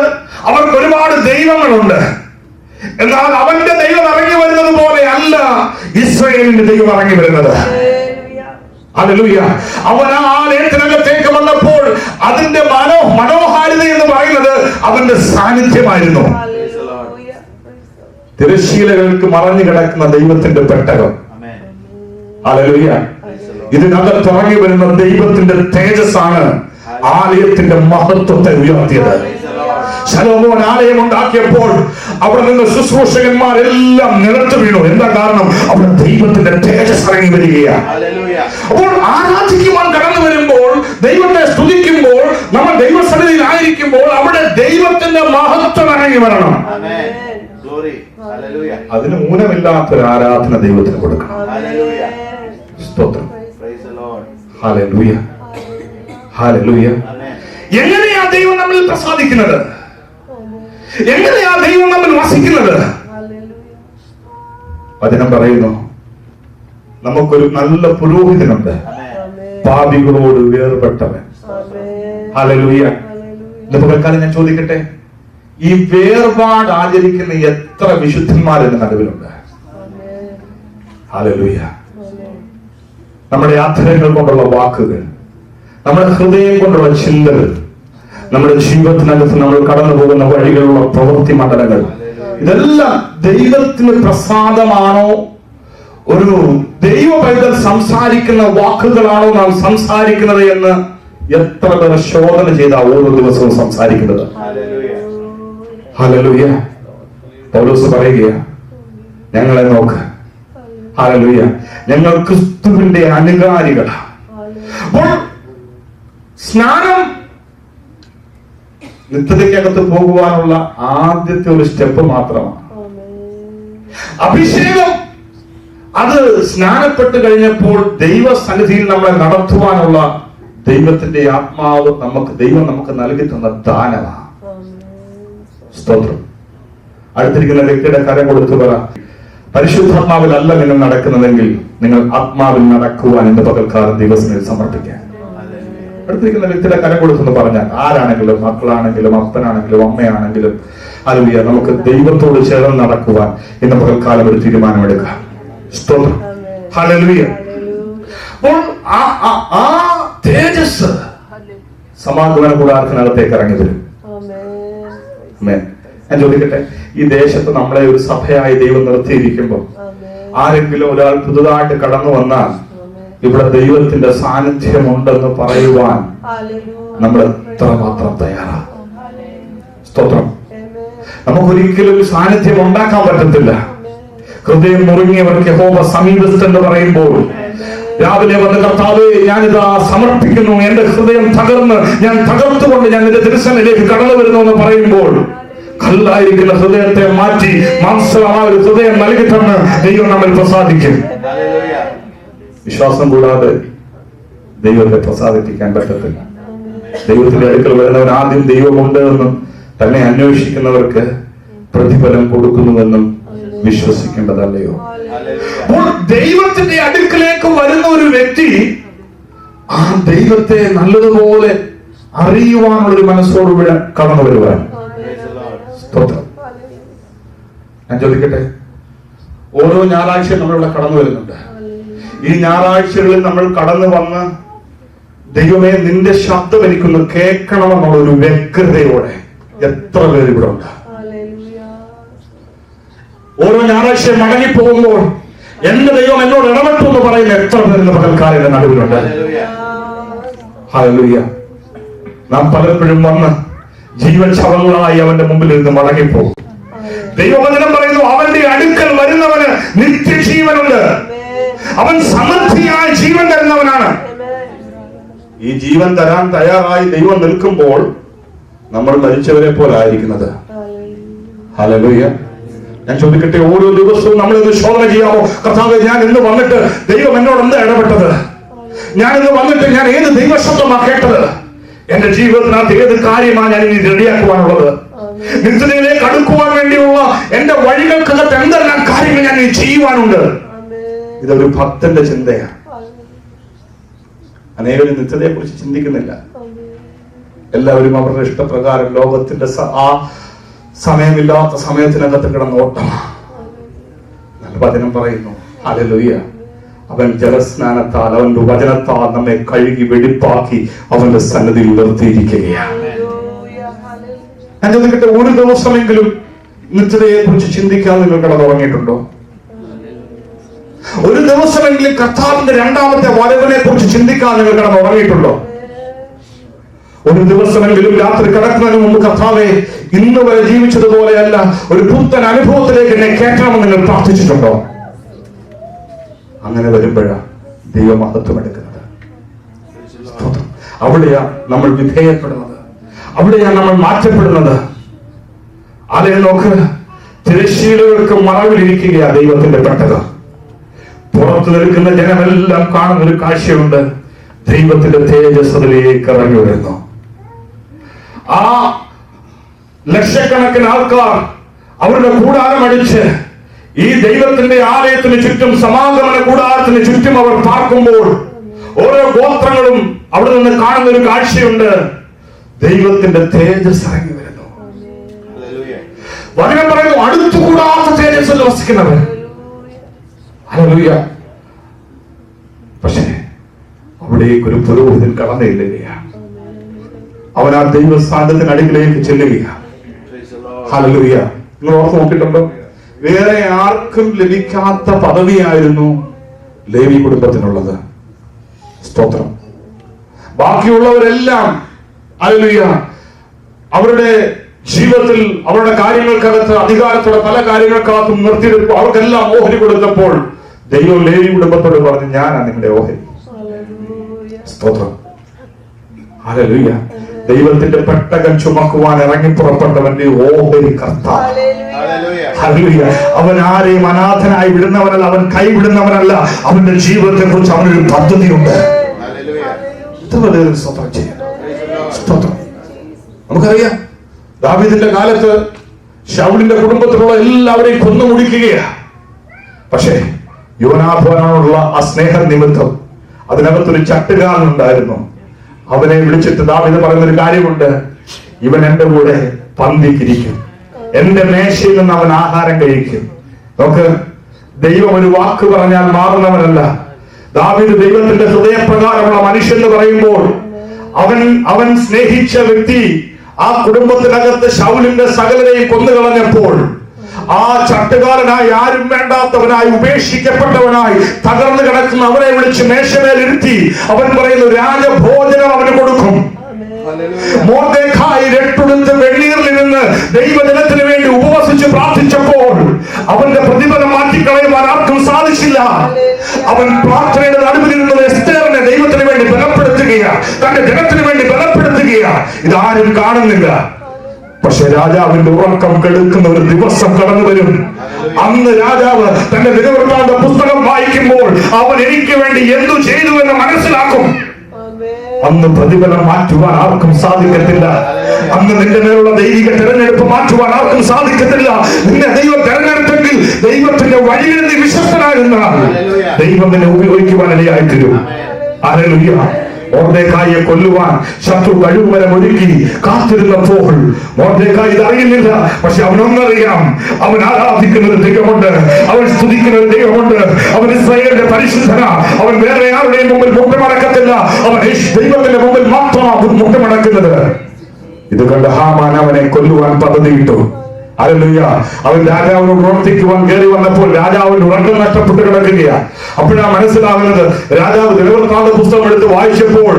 അവർക്ക് ഒരുപാട് ദൈവങ്ങളുണ്ട്. എന്നാൽ അവന്റെ ദൈവം ഇറങ്ങി വരുന്നത് പോലെ അല്ല ഇസ്രായേലിന്റെ ദൈവം ഇറങ്ങി വരുന്നത്. ഹല്ലേലൂയ. അവൻ ആ ആലയത്തിനകത്തേക്ക് വന്നപ്പോൾ അതിന്റെ മനോഹാരിത എന്ന് പറയുന്നത് അവന്റെ സാന്നിധ്യമായിരുന്നു. തിരശ്ശീലകൾക്ക് മറഞ്ഞു കിടക്കുന്ന ദൈവത്തിന്റെ പെട്ടകം. ഹല്ലേലൂയ. ഇതിനകത്ത് ഇറങ്ങി വരുന്ന ദൈവത്തിന്റെ തേജസ്സാണ് ആലയത്തിന്റെ മഹത്വത്തെ ഉയർത്തിയത്. ശലോമോൻ ആലയം ഉണ്ടാക്കിയപ്പോൾ അവിടെ നിന്ന് ശുശ്രൂഷകന്മാരെല്ലാം നിലത്ത് വീണു. എന്താ കാരണം? അവിടെ ദൈവത്തിന്റെ തേജസ് ഇറങ്ങി വരികയാണ്. അപ്പോൾ ആരാധിക്കുവാൻ കടന്നു വരുമ്പോൾ, ദൈവത്തെ സ്തുതിക്കുമ്പോൾ, നമ്മൾ ദൈവസന്നിധിയിൽ ആയിരിക്കുമ്പോൾ അവിടെ ദൈവത്തിന്റെ മഹത്വം ഇറങ്ങി വരണം. അതിന് ഊനമില്ലാത്തൊരു ആരാധന ദൈവത്തിന് കൊടുക്കണം. സ്തോത്രം. ഹല്ലേലൂയ. ഹല്ലേലൂയ. എങ്ങനെയാ ദൈവം നമ്മിൽ പ്രസാദിക്കുന്നത്? എങ്ങനെയാ ദൈവം നമ്മിൽ വസിക്കുന്നത്? വചനം പറയുന്നു, നമുക്കൊരു നല്ല പുരോഹിതനുണ്ട്, പാപികളോട് വേർപെട്ടവൻ. ഹല്ലേലൂയ. ഇന്ന് പകൽക്കാലം ഞാൻ ചോദിക്കട്ടെ, ഈ വേർപാട് ആചരിക്കുന്ന എത്ര വിശുദ്ധന്മാരുടെ നടുവിലുണ്ട്? ഹല്ലേലൂയ. നമ്മുടെ അധരങ്ങൾ കൊണ്ടുള്ള വാക്കുകൾ, നമ്മുടെ ഹൃദയം കൊണ്ടുള്ള ചിന്തകൾ, നമ്മുടെ ജീവിതത്തിനകത്ത് നമ്മൾ കടന്നു പോകുന്ന വഴികളുള്ള പ്രവൃത്തി മണ്ഡലങ്ങൾ, ഇതെല്ലാം ദൈവത്തിന് പ്രസാദമാണോ, ഒരു ദൈവ പൈതൽ സംസാരിക്കുന്ന വാക്കുകളാണോ നാം സംസാരിക്കുന്നത് എന്ന് എത്ര പേർ ശോധന ചെയ്ത ഓരോ ദിവസവും സംസാരിക്കുന്നത്. ഹല്ലേലൂയ. പൗലോസ് പറയുക, ഞങ്ങളെ നോക്ക്, ഹല്ലേലൂയ, ഞങ്ങൾ ക്രിസ്തുവിന്റെ അനുകാരികളാണ്. അപ്പോൾ സ്നാനം നിത്യതയ്ക്കകത്ത് പോകുവാനുള്ള ആദ്യത്തെ ഒരു സ്റ്റെപ്പ് മാത്രമാണ്. അഭിഷേകം അത് സ്നാനപ്പെട്ട് കഴിഞ്ഞപ്പോൾ ദൈവസന്നിധിയിൽ നമ്മളെ നടത്തുവാനുള്ള ദൈവത്തിന്റെ ആത്മാവ് ദൈവം നമുക്ക് നൽകി തന്ന ദാനമാണ്. സ്തോത്രം. അടുത്തിരിക്കുന്ന വ്യക്തിയുടെ കരം കൊടുത്തു പറ, പരിശുദ്ധാത്മാവിലല്ല നിങ്ങൾ നടക്കുന്നതെങ്കിൽ നിങ്ങൾ ആത്മാവിൽ നടക്കുവാൻ ഇന്ന് പകൽക്കാലം ദൈവസന്നിധിയിൽ സമർപ്പിക്കാൻ. അടുത്തിരിക്കുന്ന വ്യക്തിയുടെ കരം കൊടുത്തെന്ന് പറഞ്ഞാൽ ആരാണെങ്കിലും, മക്കളാണെങ്കിലും, അപ്പനാണെങ്കിലും, അമ്മയാണെങ്കിലും, ഹല്ലേലൂയ, നമുക്ക് ദൈവത്തോട് ചേർന്ന് നടക്കുവാൻ ഇന്ന് പകൽക്കാലം ഒരു തീരുമാനമെടുക്കാം. സ്തോത്രം. ഹല്ലേലൂയ. അപ്പോൾ ആ തേജസ് സമാഗമന കൂടാരത്തിനകത്തേക്ക് ഇറങ്ങി വരും. ഞാൻ ചോദിക്കട്ടെ, ഈ ദേശത്ത് നമ്മളെ ഒരു സഭയായി ദൈവം നിർത്തിയിരിക്കുമ്പോൾ ആരെങ്കിലും ഒരാൾ പുതുതായിട്ട് കടന്നു വന്നാൽ ഇവിടെ ദൈവത്തിന്റെ സാന്നിധ്യമുണ്ടെന്ന് പറയുവാൻ നമ്മൾ എത്രമാത്രം തയ്യാറാണ്? സ്തോത്രം. നമുക്കൊരിക്കലും സാന്നിധ്യം ഉണ്ടാക്കാൻ പറ്റത്തില്ല. ഹൃദയം മുറുങ്ങിയവർക്ക് യഹോവ സമീപസ്ഥെന്ന് പറയുമ്പോൾ രാവിലെ വന്ന് കർത്താവേ ഞാനിതാ സമർപ്പിക്കുന്നു, എന്റെ ഹൃദയം തകർന്ന് ഞാൻ തകർത്തുകൊണ്ട് ഞാൻ നിന്റെ തിരുസന്നിധിയിലേക്ക് കടന്നു വരുന്നു എന്ന് പറയുമ്പോൾ കല്ലായിരിക്കുന്ന ഹൃദയത്തെ മാറ്റി മാംസമായ ഒരു ഹൃദയം നൽകി തന്ന് ദൈവം നമ്മിൽ പ്രസാദിക്കും. വിശ്വാസം കൂടാതെ ദൈവത്തെ പ്രസാദിപ്പിക്കാൻ പറ്റത്തില്ല. ദൈവത്തിന്റെ അടുക്കൽ വരുന്നവൻ ആദ്യം ദൈവമുണ്ട് എന്നും തന്നെ അന്വേഷിക്കുന്നവർക്ക് പ്രതിഫലം കൊടുക്കുന്നുവെന്നും വിശ്വസിക്കേണ്ടതല്ലയോ? അപ്പോൾ ദൈവത്തിന്റെ അടുക്കലേക്ക് വരുന്ന ഒരു വ്യക്തി ആ ദൈവത്തെ നല്ലതുപോലെ അറിയുവാനുള്ളൊരു മനസ്സോടുകൂടെ കടന്നു വരുവാൻ. ഞാൻ ചോദിക്കട്ടെ, ഓരോ ഞായറാഴ്ചയും നമ്മളിവിടെ കടന്നു വരുന്നുണ്ട്. ഈ ഞായറാഴ്ചകളിൽ നമ്മൾ കടന്നു വന്ന് ദൈവമേ നിന്റെ ശബ്ദം എനിക്കൊന്ന് കേൾക്കണമെന്നുള്ള ഒരു വ്യഗ്രതയോടെ എത്ര പേര് ഇവിടെ ഉണ്ട്? ഓരോ ഞായറാഴ്ച മടങ്ങിപ്പോകുമ്പോൾ എന്റെ ദൈവം എന്നോട് ഇടപെട്ടു എന്ന് പറയുന്ന എത്ര പേരുടെ പകൽക്കാരുടെ നടുവിലുണ്ട്? ഹല്ലേലൂയ. നാം പലപ്പോഴും വന്ന് ജീവൻ ശവങ്ങളായി അവന്റെ മുമ്പിൽ നിന്ന് മടങ്ങിപ്പോകും. ദൈവവചനം പറയുന്നു, അവന്റെ അടുക്കൽ വരുന്നവന് നിത്യജീവനുണ്ട്. അവൻ സമൃദ്ധിയായ ജീവൻ തരുന്നവനാണ്. ഈ ജീവൻ തരാൻ തയ്യാറായി ദൈവം നിൽക്കുമ്പോൾ നമ്മൾ മരിച്ചവരെ പോലെ ആയിരിക്കുന്നത്. ഹല്ലേലൂയ. ഞാൻ ചോദിക്കട്ടെ, ഓരോ ദിവസവും നമ്മളിന്ന് ശോധന ചെയ്യാമോ? കർത്താവേ, ഞാൻ ഇന്ന് വന്നിട്ട് ദൈവം എന്നോട് എന്താ ഇടപെട്ടത്? ഞാൻ ഇന്ന് വന്നിട്ട് ഞാൻ ഏത് ദൈവശബ്ദമാണ് കേട്ടത്? എന്റെ ജീവിതത്തിനകത്ത് ഏത് കാര്യമാണ് ഞാൻ ഇനി റെഡിയാക്കുവാനുള്ളത്? നിത്യതയിലേക്ക് അടുക്കുവാൻ വേണ്ടിയുള്ള എന്റെ വഴികൾക്കകത്ത് എന്തെല്ലാം കാര്യങ്ങൾ ഞാൻ ഇനി ചെയ്യുവാനുണ്ട്? ഇതൊരു ഭക്തന്റെ ചിന്തയാണ്. അനേകം നിത്യതയെ കുറിച്ച് ചിന്തിക്കുന്നില്ല. എല്ലാവരും അവരുടെ ഇഷ്ടപ്രകാരം ലോകത്തിന്റെ ആ സമയമില്ലാത്ത സമയത്തിനകത്ത് കിടന്ന ഓട്ടമാണ്. വചനം പറയുന്നു, ഹല്ലേലൂയ, അവൻ ജലസ്നാനത്താൽ അവന്റെ വചനത്താൽ നമ്മെ കഴുകി വെടിപ്പാക്കി അവന്റെ സന്നിധിയിൽ നിർത്തിയിരിക്കുകയാണ്. ഞാൻ ചോദിക്കട്ടെ, ഒരു ദിവസമെങ്കിലും നിത്യതയെ കുറിച്ച് ചിന്തിക്കാൻ നിങ്ങൾ കിടന്നുറങ്ങിയിട്ടുണ്ടോ? ഒരു ദിവസമെങ്കിലും കർത്താവിന്റെ രണ്ടാമത്തെ വരവിനെ കുറിച്ച് ചിന്തിക്കാൻ നിങ്ങൾ കിടന്നുറങ്ങിയിട്ടുണ്ടോ? ഒരു ദിവസമെങ്കിലും രാത്രി കിടക്കുന്നതിന് മുമ്പ് കർത്താവേ, ഇന്ന് വരെ ജീവിച്ചതുപോലെയല്ല, ഒരു പുത്തൻ അനുഭവത്തിലേക്ക് എന്നെ കയറ്റണമെന്ന് നിങ്ങൾ പ്രാർത്ഥിച്ചിട്ടുണ്ടോ? അങ്ങനെ വരുമ്പോഴാണ് ദൈവമഹത്വം എടുക്കുന്നത്. അവിടെയാ നമ്മൾ വിധേയപ്പെടുന്നത്, അവിടെയാണ് നമ്മൾ മാറ്റപ്പെടുന്നത്. അതിനെ നോക്ക്, തിരശ്ശീലകൾക്ക് മറവിലിരിക്കുകയാ ദൈവത്തിന്റെ പെട്ടകം. പുറത്തു നിൽക്കുന്ന ജനമെല്ലാം കാണുന്ന ഒരു കാഴ്ചയുണ്ട്. ദൈവത്തിന്റെ തേജസ് അതിലേക്ക് ഇറങ്ങി വരുന്നു. ആ ലക്ഷക്കണക്കിന് ആൾക്കാർ അവരുടെ കൂടാരം അടിച്ച് ഈ ദൈവത്തിന്റെ ആലയത്തിന് ചുറ്റും, സമാഗമന കൂടാരത്തിന് ചുറ്റും അവർ പാർക്കുമ്പോൾ ഓരോ ഗോത്രങ്ങളും അവിടെ നിന്ന് കാണുന്ന ഒരു കാഴ്ചയുണ്ട്. ദൈവത്തിന്റെ തേജസ് ഇറങ്ങി വരുന്നു. വചനം പറയുന്നു, അടുത്തുകൂടാത്ത തേജസ്സിൽ വസിക്കുന്നവർ. ഹല്ലേലൂയ. പക്ഷേ അവിടേക്ക് ഒരു പുരോഹിതൻ കടന്നില്ലുകയാണ്. അവൻ ആ ദൈവസ്ഥാനത്തിന് അടിയിലേക്ക് ചെല്ലുകയാണ്. ഹല്ലേലൂയ. നിങ്ങൾ ഓർത്ത് നോക്കിയിട്ടുണ്ടോ? വേറെ ആർക്കും ലഭിക്കാത്ത പദവിയായിരുന്നു ലേവി കുടുംബത്തിനുള്ളത്. സ്തോത്രം. ബാക്കിയുള്ളവരെല്ലാം ഹല്ലേലൂയ അവരുടെ ജീവിതത്തിൽ അവരുടെ കാര്യങ്ങൾക്കകത്ത് അധികാരത്തോടെ പല കാര്യങ്ങൾക്കകത്തും നിർത്തിയെടുക്കും. അവർക്കെല്ലാം ഓഹരി കൊടുത്തപ്പോൾ ദൈവം ലേവി കുടുംബത്തോട് പറഞ്ഞു, ഞാനാണ് നിങ്ങളുടെ ഓഹരി. സ്തോത്രം. ഹല്ലേലൂയ. ദൈവത്തിന്റെ പെട്ടകം ചുമക്കുവാൻ ഇറങ്ങി പുറപ്പെട്ടവന്റെ ഓഹരി കർത്താവ്. ഹല്ലേലൂയ. അവൻ ആരെയും അനാഥനായി വിടുന്നവനല്ല, അവൻ കൈവിടുന്നവനല്ല. അവന്റെ ജീവിതത്തെ കുറിച്ച് അവനൊരു പദ്ധതിയുണ്ട്. സ്തോത്രം. നമുക്കറിയാം, ദാവീദിന്റെ കാലത്ത് ശൗലിന്റെ കുടുംബത്തിലുള്ള എല്ലാവരെയും കൊന്നു മുടിക്കുകയാണ്. പക്ഷേ യോനാഥാനോടുള്ള ആ സ്നേഹ നിമിത്തം അതിനകത്തൊരു ചട്ടുകാരനുണ്ടായിരുന്നു. അവനെ വിളിച്ചിട്ട് ദാവീദ് പറയുന്നൊരു കാര്യമുണ്ട്, ഇവൻ എന്റെ കൂടെ പന്തിക്കിരിക്കും, എന്റെ മേശയിൽ നിന്ന് അവൻ ആഹാരം കഴിക്കും. നമുക്ക് ദൈവം ഒരു വാക്ക് പറഞ്ഞാൽ മാറുന്നവനല്ല. ദാവീദ് ദൈവത്തിന്റെ ഹൃദയപ്രകാരമുള്ള മനുഷ്യൻ എന്ന് പറയുമ്പോൾ അവൻ സ്നേഹിച്ച വ്യക്തി ആ കുടുംബത്തിനകത്ത് ശൗലിന്റെ സകലരെയും കൊന്നുകളഞ്ഞപ്പോൾ ആ ചട്ടുകാരനായി, ആരും വേണ്ടാത്തവനായി, ഉപേക്ഷിക്കപ്പെട്ടവനായി തകർന്നു കിടക്കുന്ന അവനെ വിളിച്ച് മേശമേൽ ഇരുത്തി അവൻ പറയുന്നു, രാജഭോജനം അവന് കൊടുക്കും. മൊർദെഖായി രട്ടുടുത്ത് വെണ്ണീറിലിരുന്ന് ദൈവജനത്തിന് വേണ്ടി ഉപവസിച്ച് പ്രാർത്ഥിച്ചപ്പോൾ അവന്റെ പ്രതിഫലം മാറ്റിക്കളയുവാൻ ആർക്കും സാധിച്ചില്ല. അവൻ പ്രാർത്ഥനയുടെ നടുവിൽ നിന്നത് എസ്തേറിനെ ദൈവത്തിന് വേണ്ടി ബലപ്പെടുത്തുകയാണ്, തന്റെ ജനത്തിന് വേണ്ടി ബലപ്പെടുത്തുകയാണ്. ഇതാരും കാണുന്നില്ല. പക്ഷെ രാജാവിന്റെ ഉറക്കം കെടുക്കുന്ന ഒരു ദിവസം കടന്നു വരും. അന്ന് രാജാവ് തന്റെ ദിനവൃത്താന്ത പുസ്തകം വായിക്കുമ്പോൾ അവൻ എനിക്ക് വേണ്ടി എന്തു ചെയ്തു എന്ന് മനസ്സിലാക്കും. അന്ന് പ്രതിഫലം മാറ്റുവാൻ ആർക്കും സാധിക്കത്തില്ല. അന്ന് നിന്റെ മേലുള്ള ദൈവിക തെരഞ്ഞെടുപ്പ് മാറ്റുവാൻ ആർക്കും സാധിക്കത്തില്ല. നിന്നെ ദൈവം തെരഞ്ഞെടുത്തെങ്കിൽ ദൈവത്തിന്റെ വഴിയിൽ നീ വിശ്വസ്തനായിരുന്നാൽ ദൈവം നിന്നെ ഉപയോഗിക്കുവാൻ ഇടയായിത്തീരും. ഹല്ലേലൂയ. മൊർദെഖായിയെ കൊല്ലുവാൻ ശത്രു കഴിവുമരം ഒരുക്കി കാത്തിരുന്നപ്പോൾ മൊർദെഖായി ഇതറിയുന്നില്ല. പക്ഷെ അവനൊന്നറിയാം, അവൻ ആരാധിക്കുന്ന ഒരു ദൈവമുണ്ട്, അവൻ സ്തുതിക്കുന്ന ഒരു ദൈവമുണ്ട്, അവൻ ഇസ്രായേലിന്റെ പരിശുദ്ധനാ. അവൻ വേറെ ആരുടെയും മുമ്പിൽ മുട്ടുമടക്കത്തില്ല, അവൻ ദൈവത്തിന്റെ മുമ്പിൽ മാത്രമാണ് മുട്ടുമടക്കുന്നത്. ഇത് കണ്ട് ഹാമാൻ അവനെ കൊല്ലുവാൻ പദ്ധതിയിട്ടു. ഹല്ലേലൂയ. അവൻ രാജാവിനോട് പ്രവർത്തിക്കുവാൻ കയറി വന്നപ്പോൾ രാജാവിന്റെ ഉറക്കം നഷ്ടപ്പെട്ട് കിടക്കുകയാണ്. അപ്പോഴാണ് മനസ്സിലാകുന്നത്, രാജാവ് ദിനവൃത്താന്ത പുസ്തകം എടുത്ത് വായിച്ചപ്പോൾ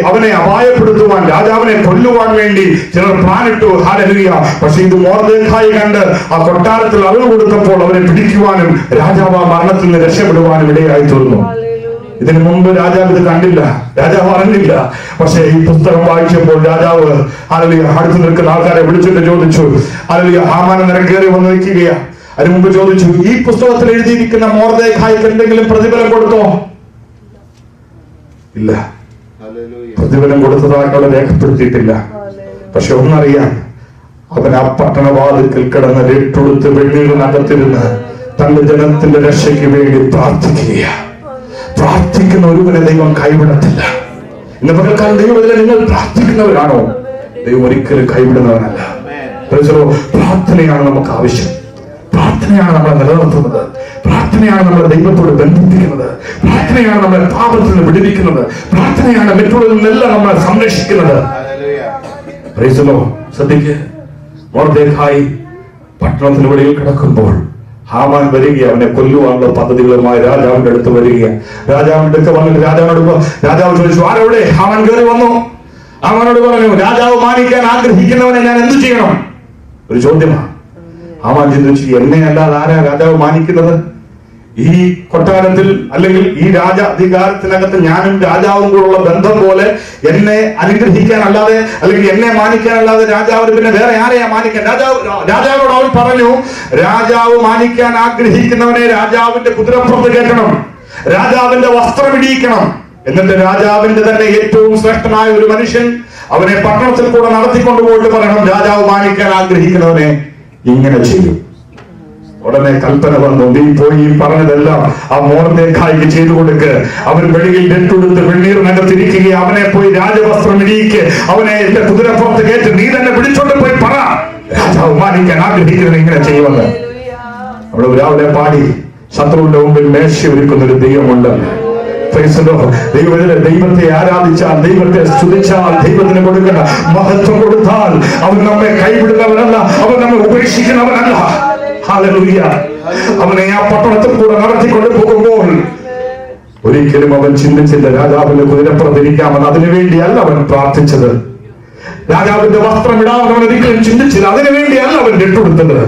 അവനെ അപായപ്പെടുത്തുവാൻ, രാജാവിനെ കൊല്ലുവാൻ വേണ്ടി ചിലർ പ്ലാനിട്ടു. ഹല്ലേലൂയ. പക്ഷെ ഇത് മൊർദെഖായി കണ്ട് ആ കൊട്ടാരത്തിൽ അറിവ് കൊടുത്തപ്പോൾ അവരെ പിടിക്കുവാനും രാജാവ് ആ മരണത്തിൽ നിന്ന് രക്ഷപ്പെടുവാനും ഇടയായി തീർന്നു. ഇതിനു മുമ്പ് രാജാവ് ഇത് കണ്ടില്ല, രാജാവ് അറിഞ്ഞില്ല. പക്ഷെ ഈ പുസ്തകം വായിച്ചപ്പോൾ രാജാവ് ഹല്ലേലൂയ അടുത്ത് നിൽക്കുന്ന ആൾക്കാരെ വിളിച്ചിട്ട് ചോദിച്ചു, ഹല്ലേലൂയ ഹാമാൻ നേരം കയറി വന്ന് നിൽക്കുകയാണ്. അതിനു മുമ്പ് ചോദിച്ചു, ഈ പുസ്തകത്തിൽ എഴുതിയിരിക്കുന്ന മൊർദെഖായിക്ക് എന്തെങ്കിലും പ്രതിഫലം കൊടുത്തോ? ഇല്ല, പ്രതിഫലം കൊടുത്തതായിട്ട് അവിടെ രേഖപ്പെടുത്തിയിട്ടില്ല. പക്ഷെ ഒന്നറിയാം, അവൻ ആ പട്ടണവാതിൽക്കൽ കിടന്ന് രട്ടുടുത്ത് വെണ്ണീരിനകത്തിരുന്ന് തന്റെ ജനത്തിന്റെ രക്ഷയ്ക്ക് വേണ്ടി പ്രാർത്ഥിക്കുകയാണ്. പ്രാർത്ഥിക്കുന്ന ഒരുവനെ ദൈവം കൈവിടത്തില്ല. ഇന്ന് പകൽക്കാലം ദൈവത്തിലെ നിങ്ങൾ പ്രാർത്ഥിക്കുന്നവരാണോ? ദൈവം ഒരിക്കലും കൈവിടുന്നവനല്ല. പ്രാർത്ഥനയാണ് നമുക്ക് ആവശ്യം. പ്രാർത്ഥനയാണ് നമ്മളെ നിലനിർത്തുന്നത്. പ്രാർത്ഥനയാണ് നമ്മളെ ദൈവത്തോട് ബന്ധിപ്പിക്കുന്നത്. പ്രാർത്ഥനയാണ് നമ്മളെ പാപത്തിൽ നിന്ന് വിടുവിക്കുന്നത്. പ്രാർത്ഥനയാണ് മറ്റുള്ളവരിൽ നിന്നെല്ലാം നമ്മളെ സംരക്ഷിക്കുന്നത്. ശ്രദ്ധിക്ക്, മൊർദെഖായി പട്ടണത്തിന് വെളിയിൽ കിടക്കുമ്പോൾ ഹാമാൻ വരികയാണ്. അവനെ കൊല്ലുവാനുള്ള പദ്ധതികളുമായി രാജാവിന്റെ അടുത്ത് വരികയാണ്. രാജാവിന്റെ അടുത്ത് വന്നിട്ട് രാജാവ് ചോദിച്ചു, ആരവിടെ? ഹാമാൻ കയറി വന്നു. ഹാമാനോട് പറഞ്ഞു, രാജാവ് മാനിക്കാൻ ആഗ്രഹിക്കുന്നവനെ ഞാൻ എന്ത് ചെയ്യണം? ഒരു ചോദ്യമാണ്. ഹാമാൻ ചിന്തിച്ചു, എന്നെ അല്ലാതെ ആരാ രാജാവ് മാനിക്കുന്നത്? ഈ കൊട്ടാരത്തിൽ അല്ലെങ്കിൽ ഈ രാജാധികാരത്തിനകത്ത് ഞാനും രാജാവും കൂടെയുള്ള ബന്ധം പോലെ എന്നെ അനുഗ്രഹിക്കാനല്ലാതെ അല്ലെങ്കിൽ എന്നെ മാനിക്കാനല്ലാതെ രാജാവിന് പിന്നെ വേറെ ആരെയാ മാനിക്കാൻ? രാജാവിനോട് അവൻ പറഞ്ഞു, രാജാവ് മാനിക്കാൻ ആഗ്രഹിക്കുന്നവനെ രാജാവിന്റെ കുതിരപ്പുറത്ത് കയറ്റണം, രാജാവിന്റെ വസ്ത്രം ഇടിയിക്കണം. എന്നിട്ട് രാജാവിന്റെ തന്നെ ഏറ്റവും ശ്രേഷ്ഠനായ ഒരു മനുഷ്യൻ അവനെ പട്ടണത്തിൽ കൂടെ നടത്തിക്കൊണ്ടുപോയിട്ട് പറയണം, രാജാവ് മാനിക്കാൻ ആഗ്രഹിക്കുന്നവനെ ഇങ്ങനെ ചെയ്യും. ഉടനെ കൽപ്പന വന്നു, നീ പോയി പറഞ്ഞതെല്ലാം ആ മൊർദെഖായിക്ക് ചെയ്തു കൊടുക്ക്. അവൻ വെളിയിൽ രട്ടുടുത്ത് വെണ്ണീറിനകത്തിരിക്കുക, അവനെ പോയി രാജവസ്ത്രം ഇടിയിക്ക്, അവനെ എന്റെ കുതിരപ്പുറത്ത് കയറ്റി നീ തന്നെ പിടിച്ചോണ്ട് പോയി പറ, രാജാവ് മാനിക്കാൻ ആഗ്രഹിക്കുന്നത് ഇങ്ങനെ ചെയ്യുമെന്ന്. അവിടെ രാവിലെ പാടി, ശത്രുവിന്റെ മുമ്പിൽ മേശ ഒരുക്കുന്ന ഒരു ദൈവമുണ്ട്. ദൈവത്തെ ആരാധിച്ചാൽ, ദൈവത്തെ സ്തുതിച്ചാൽ, ദൈവത്തിന് കൊടുക്കുന്ന മഹത്വം കൊടുത്താൽ അവൻ നമ്മെ കൈവിടുന്നവനല്ല, അവൻ നമ്മെ ഉപേക്ഷിക്കുന്നവനല്ല. ഹല്ലേലൂയ. അവനെ ആ പട്ടണത്തിൽ കൂടെ നടത്തിക്കൊണ്ട് പോകുമ്പോൾ ഒരിക്കലും അവൻ ചിന്തിച്ചില്ല രാജാവിന്റെ കുതിരപ്പുറത്തിരിക്കാമെന്ന്. അതിനുവേണ്ടിയല്ല അവൻ പ്രാർത്ഥിച്ചത്. രാജാവിന്റെ വസ്ത്രം ഇടാമെന്ന് അവൻ ഒരിക്കലും ചിന്തിച്ചില്ല. അതിനുവേണ്ടിയല്ല അവൻ രക്ഷപ്പെടുത്തത്.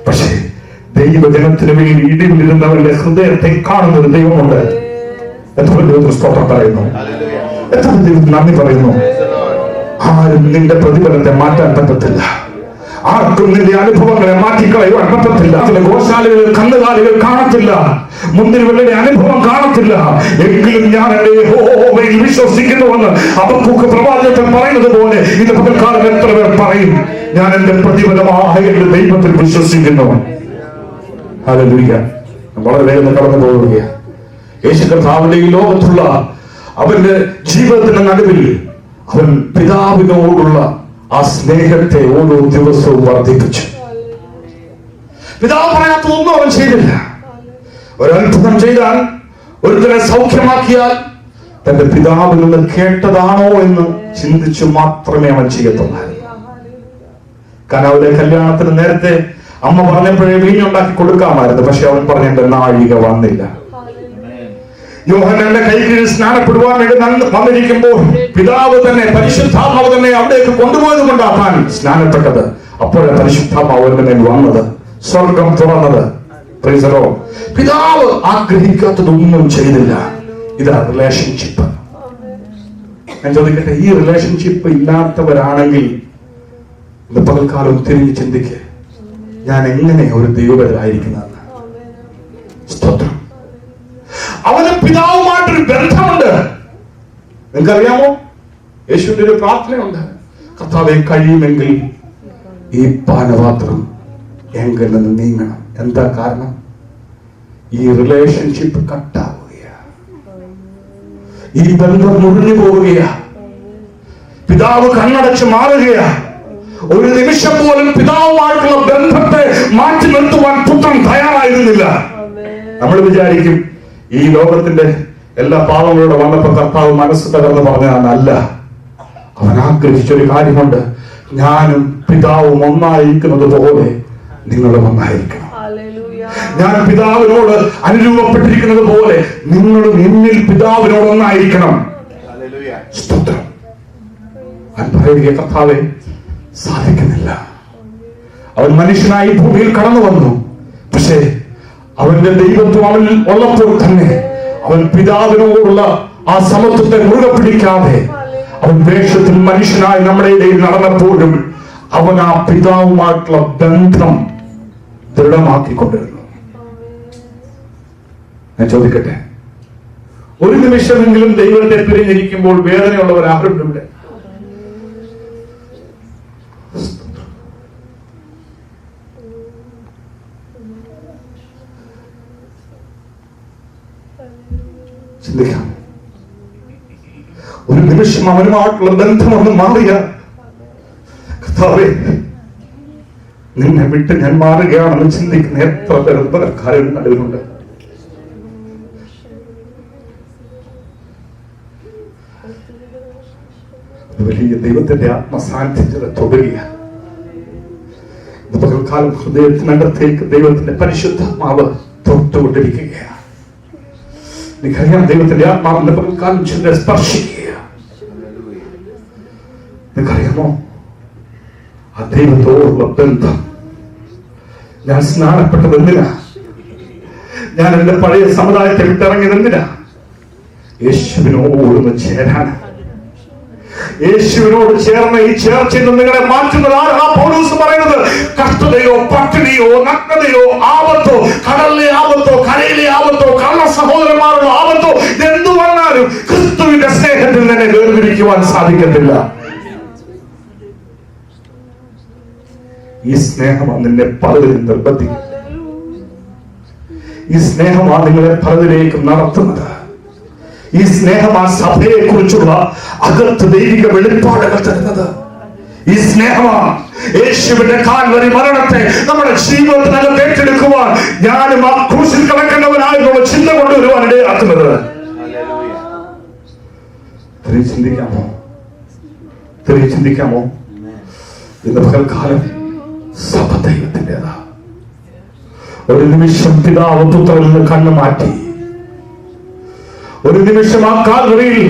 പക്ഷേ ദൈവജനത്തിന് വേണ്ടി ഇടിവിലിരുന്നവന്റെ ഹൃദയത്തെ കാണുന്ന ഒരു ദൈവമുണ്ട്. എത്ര ദൈവത്തിന് സ്തോത്രം പറയുന്നു, എത്ര ദൈവത്തിന് നന്ദി പറയുന്നു. ആരും നിന്റെ പ്രതിഫലത്തെ മാറ്റാൻ പറ്റത്തില്ല. ആർക്കും നിന്റെ അനുഭവങ്ങളെ മാറ്റിക്കളയുവാൻ പറ്റത്തില്ല. ഗോശാലകളിൽ കന്നുകാലികൾ കാണത്തില്ല, മുന്തിരിവെള്ളയുടെ അനുഭവം കാണത്തില്ല. എങ്കിലും ഞാൻ എന്റെ യഹോവയിൽ വിശ്വസിക്കുന്നുവെന്ന് ഹബക്കൂക്ക് പ്രവാചകൻ പറയുന്നത് പോലെ ഇന്ന് പകൽക്കാലം എത്ര പേർ പറയും, ഞാൻ എന്റെ പ്രതിഫലമായ എന്റെ ദൈവത്തിൽ വിശ്വസിക്കുന്നു. ഹല്ലേലൂയ. വളരെ വേഗം കടന്നു പോവുകയാണ്. യേശു കർത്താവിന്റെ ഈ ലോകത്തുള്ള അവന്റെ ജീവിതത്തിന്റെ നടുവിൽ അവൻ പിതാവിനോടുള്ള ആ സ്നേഹത്തെ ഓരോ ദിവസവും വർദ്ധിപ്പിച്ചു. പിതാവ് പറയാത്തതൊന്നും അവൻ ചെയ്തില്ല. ഒരത്ഭുതം ചെയ്താൽ, ഒരുത്തനെ സൗഖ്യമാക്കിയാൽ തന്റെ പിതാവിൽ നിന്ന് കേട്ടതാണോ എന്ന് ചിന്തിച്ചു മാത്രമേ അവൻ ചെയ്യത്തുള്ളൂ. കനാവിലെ കല്യാണത്തിന് നേരത്തെ അമ്മ പറഞ്ഞപ്പോഴേ വീഞ്ഞുണ്ടാക്കി കൊടുക്കാമായിരുന്നു. പക്ഷെ അവൻ പറഞ്ഞ നാഴിക വന്നില്ല. യോഹന്നാന്റെ കൈകീഴിൽ സ്നാനപ്പെടുവാൻ വേണ്ടി വന്നിരിക്കുമ്പോൾ പിതാവ് തന്നെ, പരിശുദ്ധാത്മാവ് തന്നെ അവിടേക്ക് കൊണ്ടുപോയത് കൊണ്ടാണ് സ്നാനപ്പെട്ടത്. അപ്പോഴാണ് പരിശുദ്ധാത്മാവ് അവന്റെ മേൽ വന്നത്, സ്വർഗം തുറന്നത്. പിതാവ് ആഗ്രഹിക്കാത്തതൊന്നും ചെയ്തില്ല. ഇതാ റിലേഷൻഷിപ്പ്. ഞാൻ ചോദിക്കട്ടെ, ഈ റിലേഷൻഷിപ്പ് ഇല്ലാത്തവരാണെങ്കിൽ ഇന്ന് പകൽക്കാലം തിരിഞ്ഞ് ചിന്തിക്കുക, ഞാൻ എങ്ങനെ ഒരു ദൈവപരമായിരിക്കുന്നതെന്ന്. സ്തോത്രം. അവന് പിതാവുമായിട്ടൊരു ബന്ധമുണ്ട്. നിങ്ങൾക്കറിയാമോ, യേശുവിന്റെ ഒരു പ്രാർത്ഥനയുണ്ട്, കർത്താവേ കഴിയുമെങ്കിൽ ഈ പാനപാത്രം എങ്കിൽ നിന്ന് നീങ്ങണം. എന്താ കാരണം? ഈ റിലേഷൻഷിപ്പ് കട്ടാവുകയാണ്, ഈ ബന്ധം മുറിഞ്ഞു പോവുകയാണ്, പിതാവ് കണ്ണടച്ച് മാറുകയാണ്. ഒരു നിമിഷം പോലും പിതാവുമായിട്ടുള്ള ബന്ധത്തെ മാറ്റി നിർത്തുവാൻ പുത്രൻ തയ്യാറായിരുന്നില്ല. നമ്മൾ വിചാരിക്കും ഈ ലോകത്തിന്റെ എല്ലാ പാവങ്ങളോട് വന്നപ്പോൾ കർത്താവ് മനസ്സ് തകർന്ന് പറഞ്ഞതാണ്. അല്ല, അവൻ ആഗ്രഹിച്ചൊരു കാര്യമുണ്ട്, ഞാനും പിതാവും ഒന്നായിരിക്കുന്നത് പോലെ നിങ്ങളും ഒന്നായിരിക്കണം. ഞാൻ പിതാവിനോട് അനുരൂപപ്പെട്ടിരിക്കുന്നത് പോലെ നിങ്ങളും എന്നിൽ പിതാവിനോട് ഒന്നായിരിക്കണം. സ്തോത്രം. അവൻ പറയുക, കർത്താവേ സാധിക്കുന്നില്ല. അവൻ മനുഷ്യനായി ഭൂമിയിൽ കടന്നു വന്നു. പക്ഷേ അവന്റെ ദൈവത്വം അവനിൽ ഉള്ളപ്പോൾ തന്നെ അവൻ പിതാവിനോടുള്ള ആ സമത്വത്തെ മുറുകെ പിടിക്കാതെ അവൻ വേഷത്തിൽ മനുഷ്യനായി നമ്മുടെ ഇടയിൽ നടന്നപ്പോഴും അവൻ ആ പിതാവുമായിട്ടുള്ള ബന്ധം ദൃഢമാക്കിക്കൊണ്ടിരുന്നു. ഞാൻ ചോദിക്കട്ടെ, ഒരു നിമിഷമെങ്കിലും ദൈവത്തെ പിരിഞ്ഞിരിക്കുമ്പോൾ വേദനയുള്ളവർ ആരും ഇവിടെ? ചിന്തിക്കാം. ഒരു നിമിഷം അവനുമായിട്ടുള്ള ബന്ധമൊന്നും മാറിയ, കർത്താവേ നിന്നെ വിട്ട് ഞാൻ മാറുകയാണെന്ന് ചിന്തിക്കുന്ന എത്ര പേർ നടുവിലുണ്ട്. വലിയ ദൈവത്തിന്റെ ആത്മസാന്നിധ്യത്തെ തൊടുകയാണ്. പകൽക്കാലം ഹൃദയത്തിനകത്തേക്ക് ദൈവത്തിന്റെ പരിശുദ്ധാത്മാവ് തൊട്ടുകൊണ്ടിരിക്കുകയാണ്. നിങ്ങൾക്കറിയാം, ദൈവത്തിന്റെ ആത്മാവിന്റെ പകൽക്കാലം ചില സ്പർശിക്കുക. നിങ്ങൾക്കറിയാമോ, ആ ദൈവത്തോടുള്ള ബന്ധം. ഞാൻ സ്നാനപ്പെട്ടത് എന്തിനാ? ഞാൻ എന്റെ പഴയ സമുദായത്തെ വിട്ടിറങ്ങിയത് എന്തിനാ? യേശുവിനോടൊന്ന് ചേരാനാണ്. യേശുവിനോട് ചേർന്ന് ഈ ചേർച്ചയിൽ നിന്ന് നിങ്ങളെ മാറ്റുന്നതാണ് ആ പൗലോസ് പറയുന്നത്. കഷ്ടതയോ പട്ടിണിയോ നഗ്നതയോ ആപത്തോ കടലിലെ ആപത്തോ കരയിലെ ആപത്തോ കള്ള സഹോദരന്മാരുടെ ആപത്തോ എന്തു വന്നാലും ക്രിസ്തുവിന്റെ സ്നേഹത്തിൽ തന്നെ വേർതിരിക്കുവാൻ സാധിക്കത്തില്ല. ഈ സ്നേഹമാണ് നിന്നെ പലതിൽ നിർബന്ധിക്കുന്നത്. ഈ സ്നേഹമാണ് നിങ്ങളെ പലതിലേക്ക് നടത്തുന്നത്. ഈ സ്നേഹം ആ സഭയെ കുറിച്ചുള്ള അകത്ത് ദൈവിക വെളിപ്പാടുകൾ തരുന്നത്. ഈ സ്നേഹമാണ് യേശുവിന്റെ കാൽവരി മരണത്തെ നമ്മുടെ ജീവിതത്തിനകത്ത് ഏറ്റെടുക്കുവാൻ, ഞാനും ആ ക്രൂശിൽ കിടക്കുന്നവനായുള്ള ചിന്ത കൊണ്ടുവരുവാൻ ഇടയാക്കുന്നത്. ചിന്തിക്കാമോ? ഇന്ന് പകൽക്കാലം സഭ ദൈവത്തിൻ്റെതാ. ഒരു നിമിഷം പിതാവ് പുത്രനിൽ നിന്ന് കണ്ണു മാറ്റി, ഒരു നിമിഷം ആ കാൽവരിയിൽ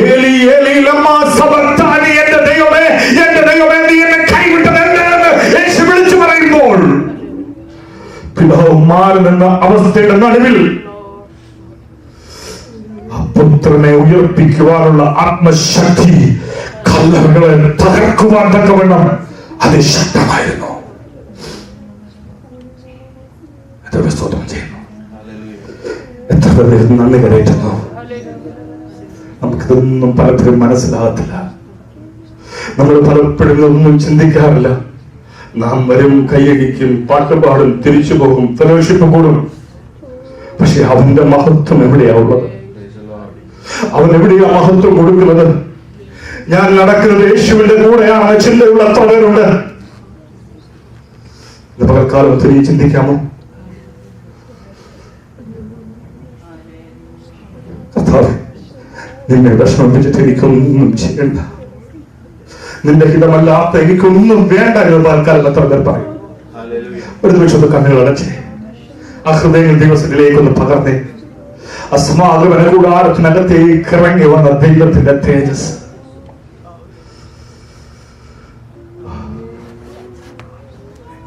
ഏലി ഏലി ലമ്മാ സബക്താനി, എന്റെ ദൈവമേ നീ എന്നെ കൈവിട്ടത് എന്തിനെന്ന് യേശു വിളിച്ചു പറയുമ്പോൾ പിതാവ് മാറി നിന്ന അവസ്ഥയുടെ നടുവിൽ ആ പുത്രനെ ഉയർപ്പിക്കുവാനുള്ള ആത്മശക്തി കല്ലറകളെ തകർക്കുവാൻ തക്കവണ്ണം അതിശക്തമായിരുന്നു. സ്തോത്രം ചെയ്യുന്നു. എത്ര പേര് നന്ദി കരയറ്റുന്നു. നമുക്കിതൊന്നും പലപ്പോഴും മനസ്സിലാകത്തില്ല. നമ്മൾ പലപ്പോഴും ഒന്നും ചിന്തിക്കാറില്ല. നാം വരും, കൈയടിക്കും, പാട്ടുപാടും, തിരിച്ചു പോകും, ഫെലോഷിപ്പ് കൂടും. പക്ഷെ അവന്റെ മഹത്വം എവിടെയാ ഉള്ളത്? അവൻ എവിടെയാ മഹത്വം കൊടുക്കുന്നത്? ഞാൻ നടക്കുന്നത് യേശുവിന്റെ കൂടെയാണ് ചിന്തയുള്ള എത്ര പേരുണ്ട്? പകൽക്കാലം തിരികെ ചിന്തിക്കാമോ? കർത്താവേ, നിന്നെ വിഷമിപ്പിച്ചിട്ട് എനിക്കൊന്നും ചെയ്യണ്ട, നിന്റെ ഹിതമല്ലാത്ത എനിക്കൊന്നും വേണ്ട എന്ന് പകൽക്കാലം എത്ര പേർ പറയും? ഒരു നിമിഷത്തെ കണ്ണുകൾ അടച്ചേ, ആ ഹൃദയങ്ങൾ ദിവസത്തിലേക്കൊന്ന് പകർന്നേ. അസമാഗമന കൂടാരത്തിനകത്തേക്ക് ഇറങ്ങി വന്ന ദൈവത്തിന്റെ തേജസ്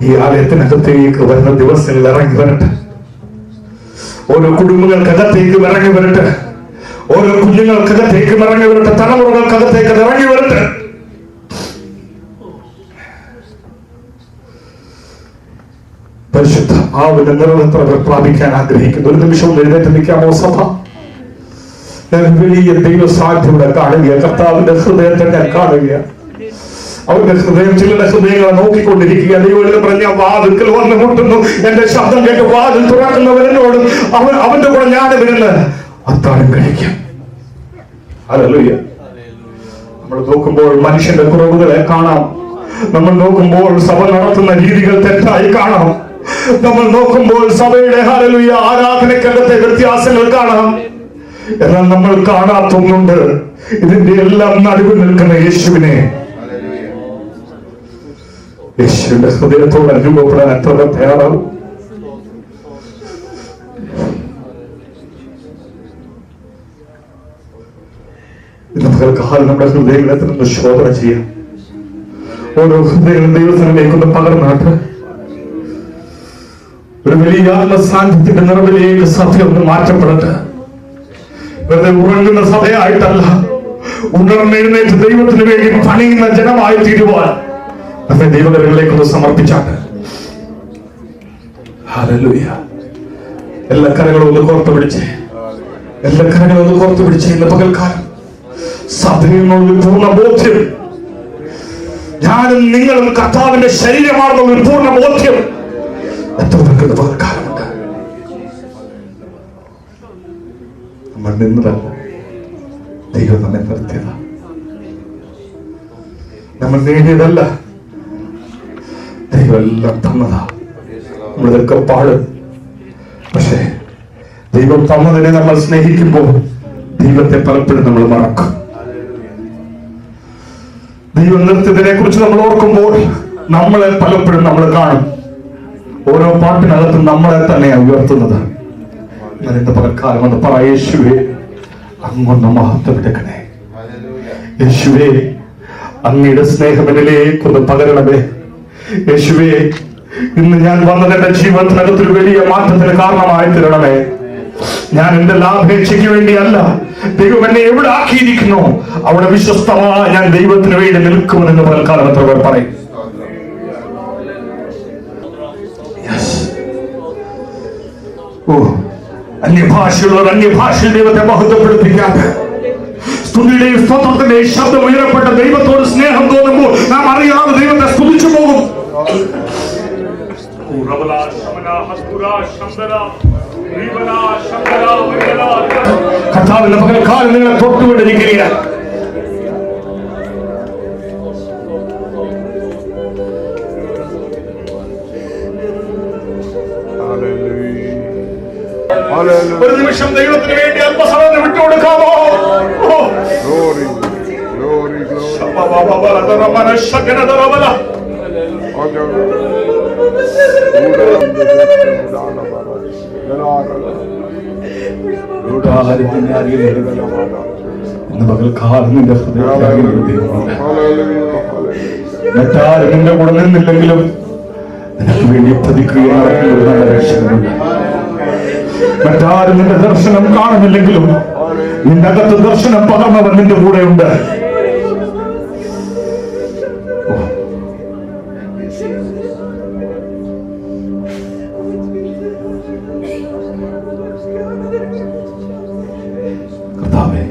ഈ ആലയത്തിനകത്തേക്ക് വരുന്ന ദിവസങ്ങളിൽ ഇറങ്ങി വരട്ടെ. ഓരോ കുടുംബങ്ങൾക്കകത്തേക്ക് ഇറങ്ങി വരട്ടെ. ഓരോ കുഞ്ഞുങ്ങൾക്കകത്തേക്ക് ഇറങ്ങി വരട്ടെ. തലമുറകൾക്കകത്തേക്ക് ഇറങ്ങി വരട്ടെ. പരിശുദ്ധ ആവിന്റെ നിറവെത്ര പ്രാപിക്കാൻ ആഗ്രഹിക്കുന്നു. ഒരു നിമിഷവും എഴുന്നേറ്റ് നിൽക്കാമോ സഭ? ഞാൻ വലിയ ദൈവ സാധ്യത കാണുകയാണ്. കർത്താവിന്റെ ഹൃദയത്തെ ഞാൻ കാണുകയാണ്. അവരുടെ ഹൃദയം, ചിലരുടെ ഹൃദയങ്ങളെ നോക്കിക്കൊണ്ടിരിക്കുക. ദൈവം പറഞ്ഞ വാതിൽക്കൽ വന്ന് മുട്ടുന്നു, എന്റെ ശബ്ദം കേട്ട് വാതിൽ തുറക്കുന്നവരോട് അവന്റെ കൂടെ ഞാൻ വരുന്ന അത്താഴം കഴിക്കാം. ഹല്ലേലൂയ. നമ്മൾ നോക്കുമ്പോൾ മനുഷ്യന്റെ കുറവുകളെ കാണാം. നമ്മൾ നോക്കുമ്പോൾ സഭ നടത്തുന്ന രീതികൾ തെറ്റായി കാണാം. നമ്മൾ നോക്കുമ്പോൾ സഭയുടെ ഹല്ലേലൂയ ആരാധനക്കകത്തെ വ്യത്യാസങ്ങൾ കാണാം. എന്നാൽ നമ്മൾ കാണാത്തൊന്നുണ്ട്. ഇതിന്റെ എല്ലാം നടുവിൽ നിൽക്കുന്ന യേശുവിനെ, യേശുവിന്റെ ഹൃദയത്തോട് അനുഭവപ്പെടാൻ എത്ര തയ്യാറാവും? ഇന്ന് പകൽക്കാലം നമ്മുടെ ഹൃദയങ്ങളെ തന്നെ ശോധന ചെയ്യാം. ഓരോ ഹൃദയങ്ങളും ദൈവത്തിലേക്കൊന്ന് പകർന്നാട്ട് ഒരു വലിയ ആത്മസാന്നിധ്യത്തിന്റെ നിറവിലേക്ക് സഭ ഒന്ന് മാറ്റപ്പെടട്ടെ. വെറുതെ ഉറങ്ങുന്ന സഭയായിട്ടല്ല, ഉണർന്നെഴുന്നേറ്റ് ദൈവത്തിന് വേണ്ടി പണിയുന്ന ജനമായി തീരുവാൻ നമ്മെ ദൈവകരങ്ങളിലേക്കൊന്ന് സമർപ്പിച്ചാട്ട്. ഹല്ലേലൂയ. എല്ലാ കരങ്ങളും ഒന്ന് കോർത്തു പിടിച്ചേ, എല്ലാ കരങ്ങളും ഒന്ന് കോർത്തു പിടിച്ചേ. ഇന്ന് പകൽക്കാലം സഭയെന്നുള്ള പൂർണ്ണ ബോധ്യം, ഞാനും നിങ്ങളും കർത്താവിന്റെ ശരീരമാണെന്നുള്ള ഒരു പൂർണ്ണ ബോധ്യം എത്ര നിൽക്കുന്ന പകൽക്കാലമുണ്ട്. നമ്മൾ നിന്നതല്ല, ദൈവം നമ്മെ നിർത്തിയതാ. നമ്മൾ നേടിയതല്ല, ദൈവം എല്ലാം തന്നതാ. നമ്മളിതൊക്കെ പാടും. പക്ഷേ ദൈവം തന്നതിനെ നമ്മൾ സ്നേഹിക്കുമ്പോൾ ദൈവത്തെ പലപ്പോഴും നമ്മൾ മറക്കും. ദൈവം നിർത്തിയതിനെ കുറിച്ച് നമ്മൾ ഓർക്കുമ്പോൾ നമ്മളെ പലപ്പോഴും നമ്മൾ കാണും. ഓരോ പാട്ടിനകത്തും നമ്മളെ തന്നെയാണ് ഉയർത്തുന്നത്. ഞാൻ ഇന്ന് പകൽക്കാലം എന്ന് പറ, യേശുവേ അങ്ങൊന്ന് മഹത്വം എടുക്കണേ. യേശുവേ അങ്ങയുടെ സ്നേഹമെന്നിലേക്കൊന്ന് പകരണമേ. യേശുവേ ഇന്ന് ഞാൻ വന്നത് എന്റെ ജീവിതത്തിനകത്തൊരു വലിയ മാറ്റത്തിന് കാരണമായി തീരണമേ. ഞാൻ എന്റെ ലാഭേച്ഛയ്ക്ക് വേണ്ടിയല്ല, ദൈവം എന്നെ എവിടെ ആക്കിയിരിക്കുന്നു അവിടെ വിശ്വസ്തമായി ഞാൻ ദൈവത്തിന് വേണ്ടി നിൽക്കുമെന്ന് പകൽക്കാലം എത്ര പേർ പറയും? ഓ, അന്യഭാഷയുള്ളവർ അന്യഭാഷയിൽ ദൈവത്തെ മഹത്വപ്പെടുത്തിക്കാതെ സ്തുതിയുടെയും സ്തോത്രത്തിന്റെയും ശബ്ദം ഉയരപ്പെട്ട ദൈവത്തോട് സ്നേഹം തോന്നുമ്പോൾ നാം അറിയാതെ ദൈവത്തെ സ്തുതിച്ചു പോകും. കർത്താവിന്റെ പകൽക്കാലം നിങ്ങളെ തൊട്ടുകൊണ്ടിരിക്കുകയാണ്. ഒരു നിമിഷം ദൈവത്തിന് വേണ്ടി അല്പസമയം വിട്ടുകൊടുക്കാമോ?
ഇന്ന് പകൽക്കാലം നിന്റെ ഹൃദയത്തിൽ മറ്റാരും നിന്റെ കൂടെ നിന്നില്ലെങ്കിലും നിനക്ക് വേണ്ടി പതിക്കുകയും മറ്റാരും നിന്റെ ദർശനം കാണുന്നില്ലെങ്കിലും നിന്റെ അകത്ത് ദർശനം പകർന്നവർ നിന്റെ കൂടെ ഉണ്ട്. കർത്താവേ,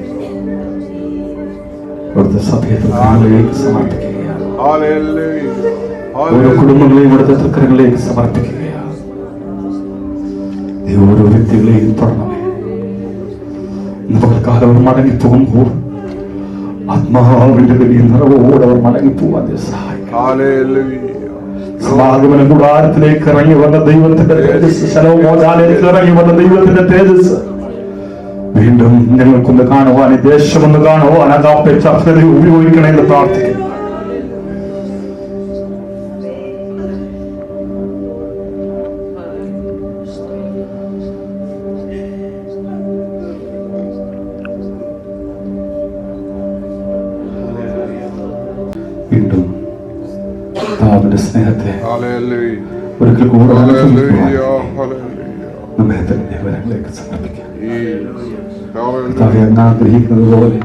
അവിടുത്തെ സഭയെ തൃക്കരങ്ങളിലേക്ക് സമർപ്പിക്കുകയാണ്. ഓരോ കുടുംബങ്ങളെയും അവിടുത്തെ തൃക്കരങ്ങളിലേക്ക് സമർപ്പിക്കുകയാണ്. ഓരോ വ്യക്തികളെയും തുടരണമേ. ഇന്ന് പകൽക്കാലം അവർ മടങ്ങിപ്പോകുമ്പോൾ ആത്മാവിന്റെ വലിയ നിറവോടെ അവർ മടങ്ങിപ്പോകാൻ സഹായിക്കും. സമാഗമന കൂടാരത്തിലേക്ക് ഇറങ്ങി വന്ന ദൈവത്തിന്റെ തേജസ്, ശലോമോദാലേക്ക് ഇറങ്ങി വന്ന ദൈവത്തിന്റെ തേജസ് വീണ്ടും ഞങ്ങൾക്കൊന്ന് കാണുവാൻ, ഈ ദേശമൊന്ന് കാണുവാൻ അഗാപ്പെ ചർച്ചയെ ഉപയോഗിക്കണമെന്ന് പ്രാർത്ഥിക്കുന്നു. വീണ്ടും കർത്താവിന്റെ സ്നേഹത്തെ ഒരിക്കൽ കൂടെ നമ്മെ തന്നെ വരങ്ങളിലേക്ക് സമർപ്പിക്കാം. കർത്താവെ, അങ്ങ് ആഗ്രഹിക്കുന്നത് പോലെ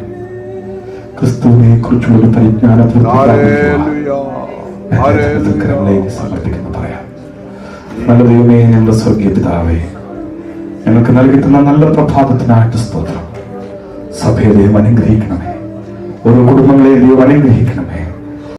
ക്രിസ്തുവിനെ കുറിച്ചുള്ള ഒരു പരിജ്ഞാനത്തിലേക്ക് സമർപ്പിക്കുന്നു പറയാം. നല്ല ദൈവമേ, ഞങ്ങളുടെ സ്വർഗീയ പിതാവേ, ഞങ്ങൾക്ക് നൽകിയിട്ടുള്ള നല്ല പ്രഭാതത്തിനായിട്ട് സ്തോത്രം. സഭയെ ദൈവം അനുഗ്രഹിക്കണമേ. ഓരോ കുടുംബങ്ങളെയും ദൈവം അനുഗ്രഹിക്കണം.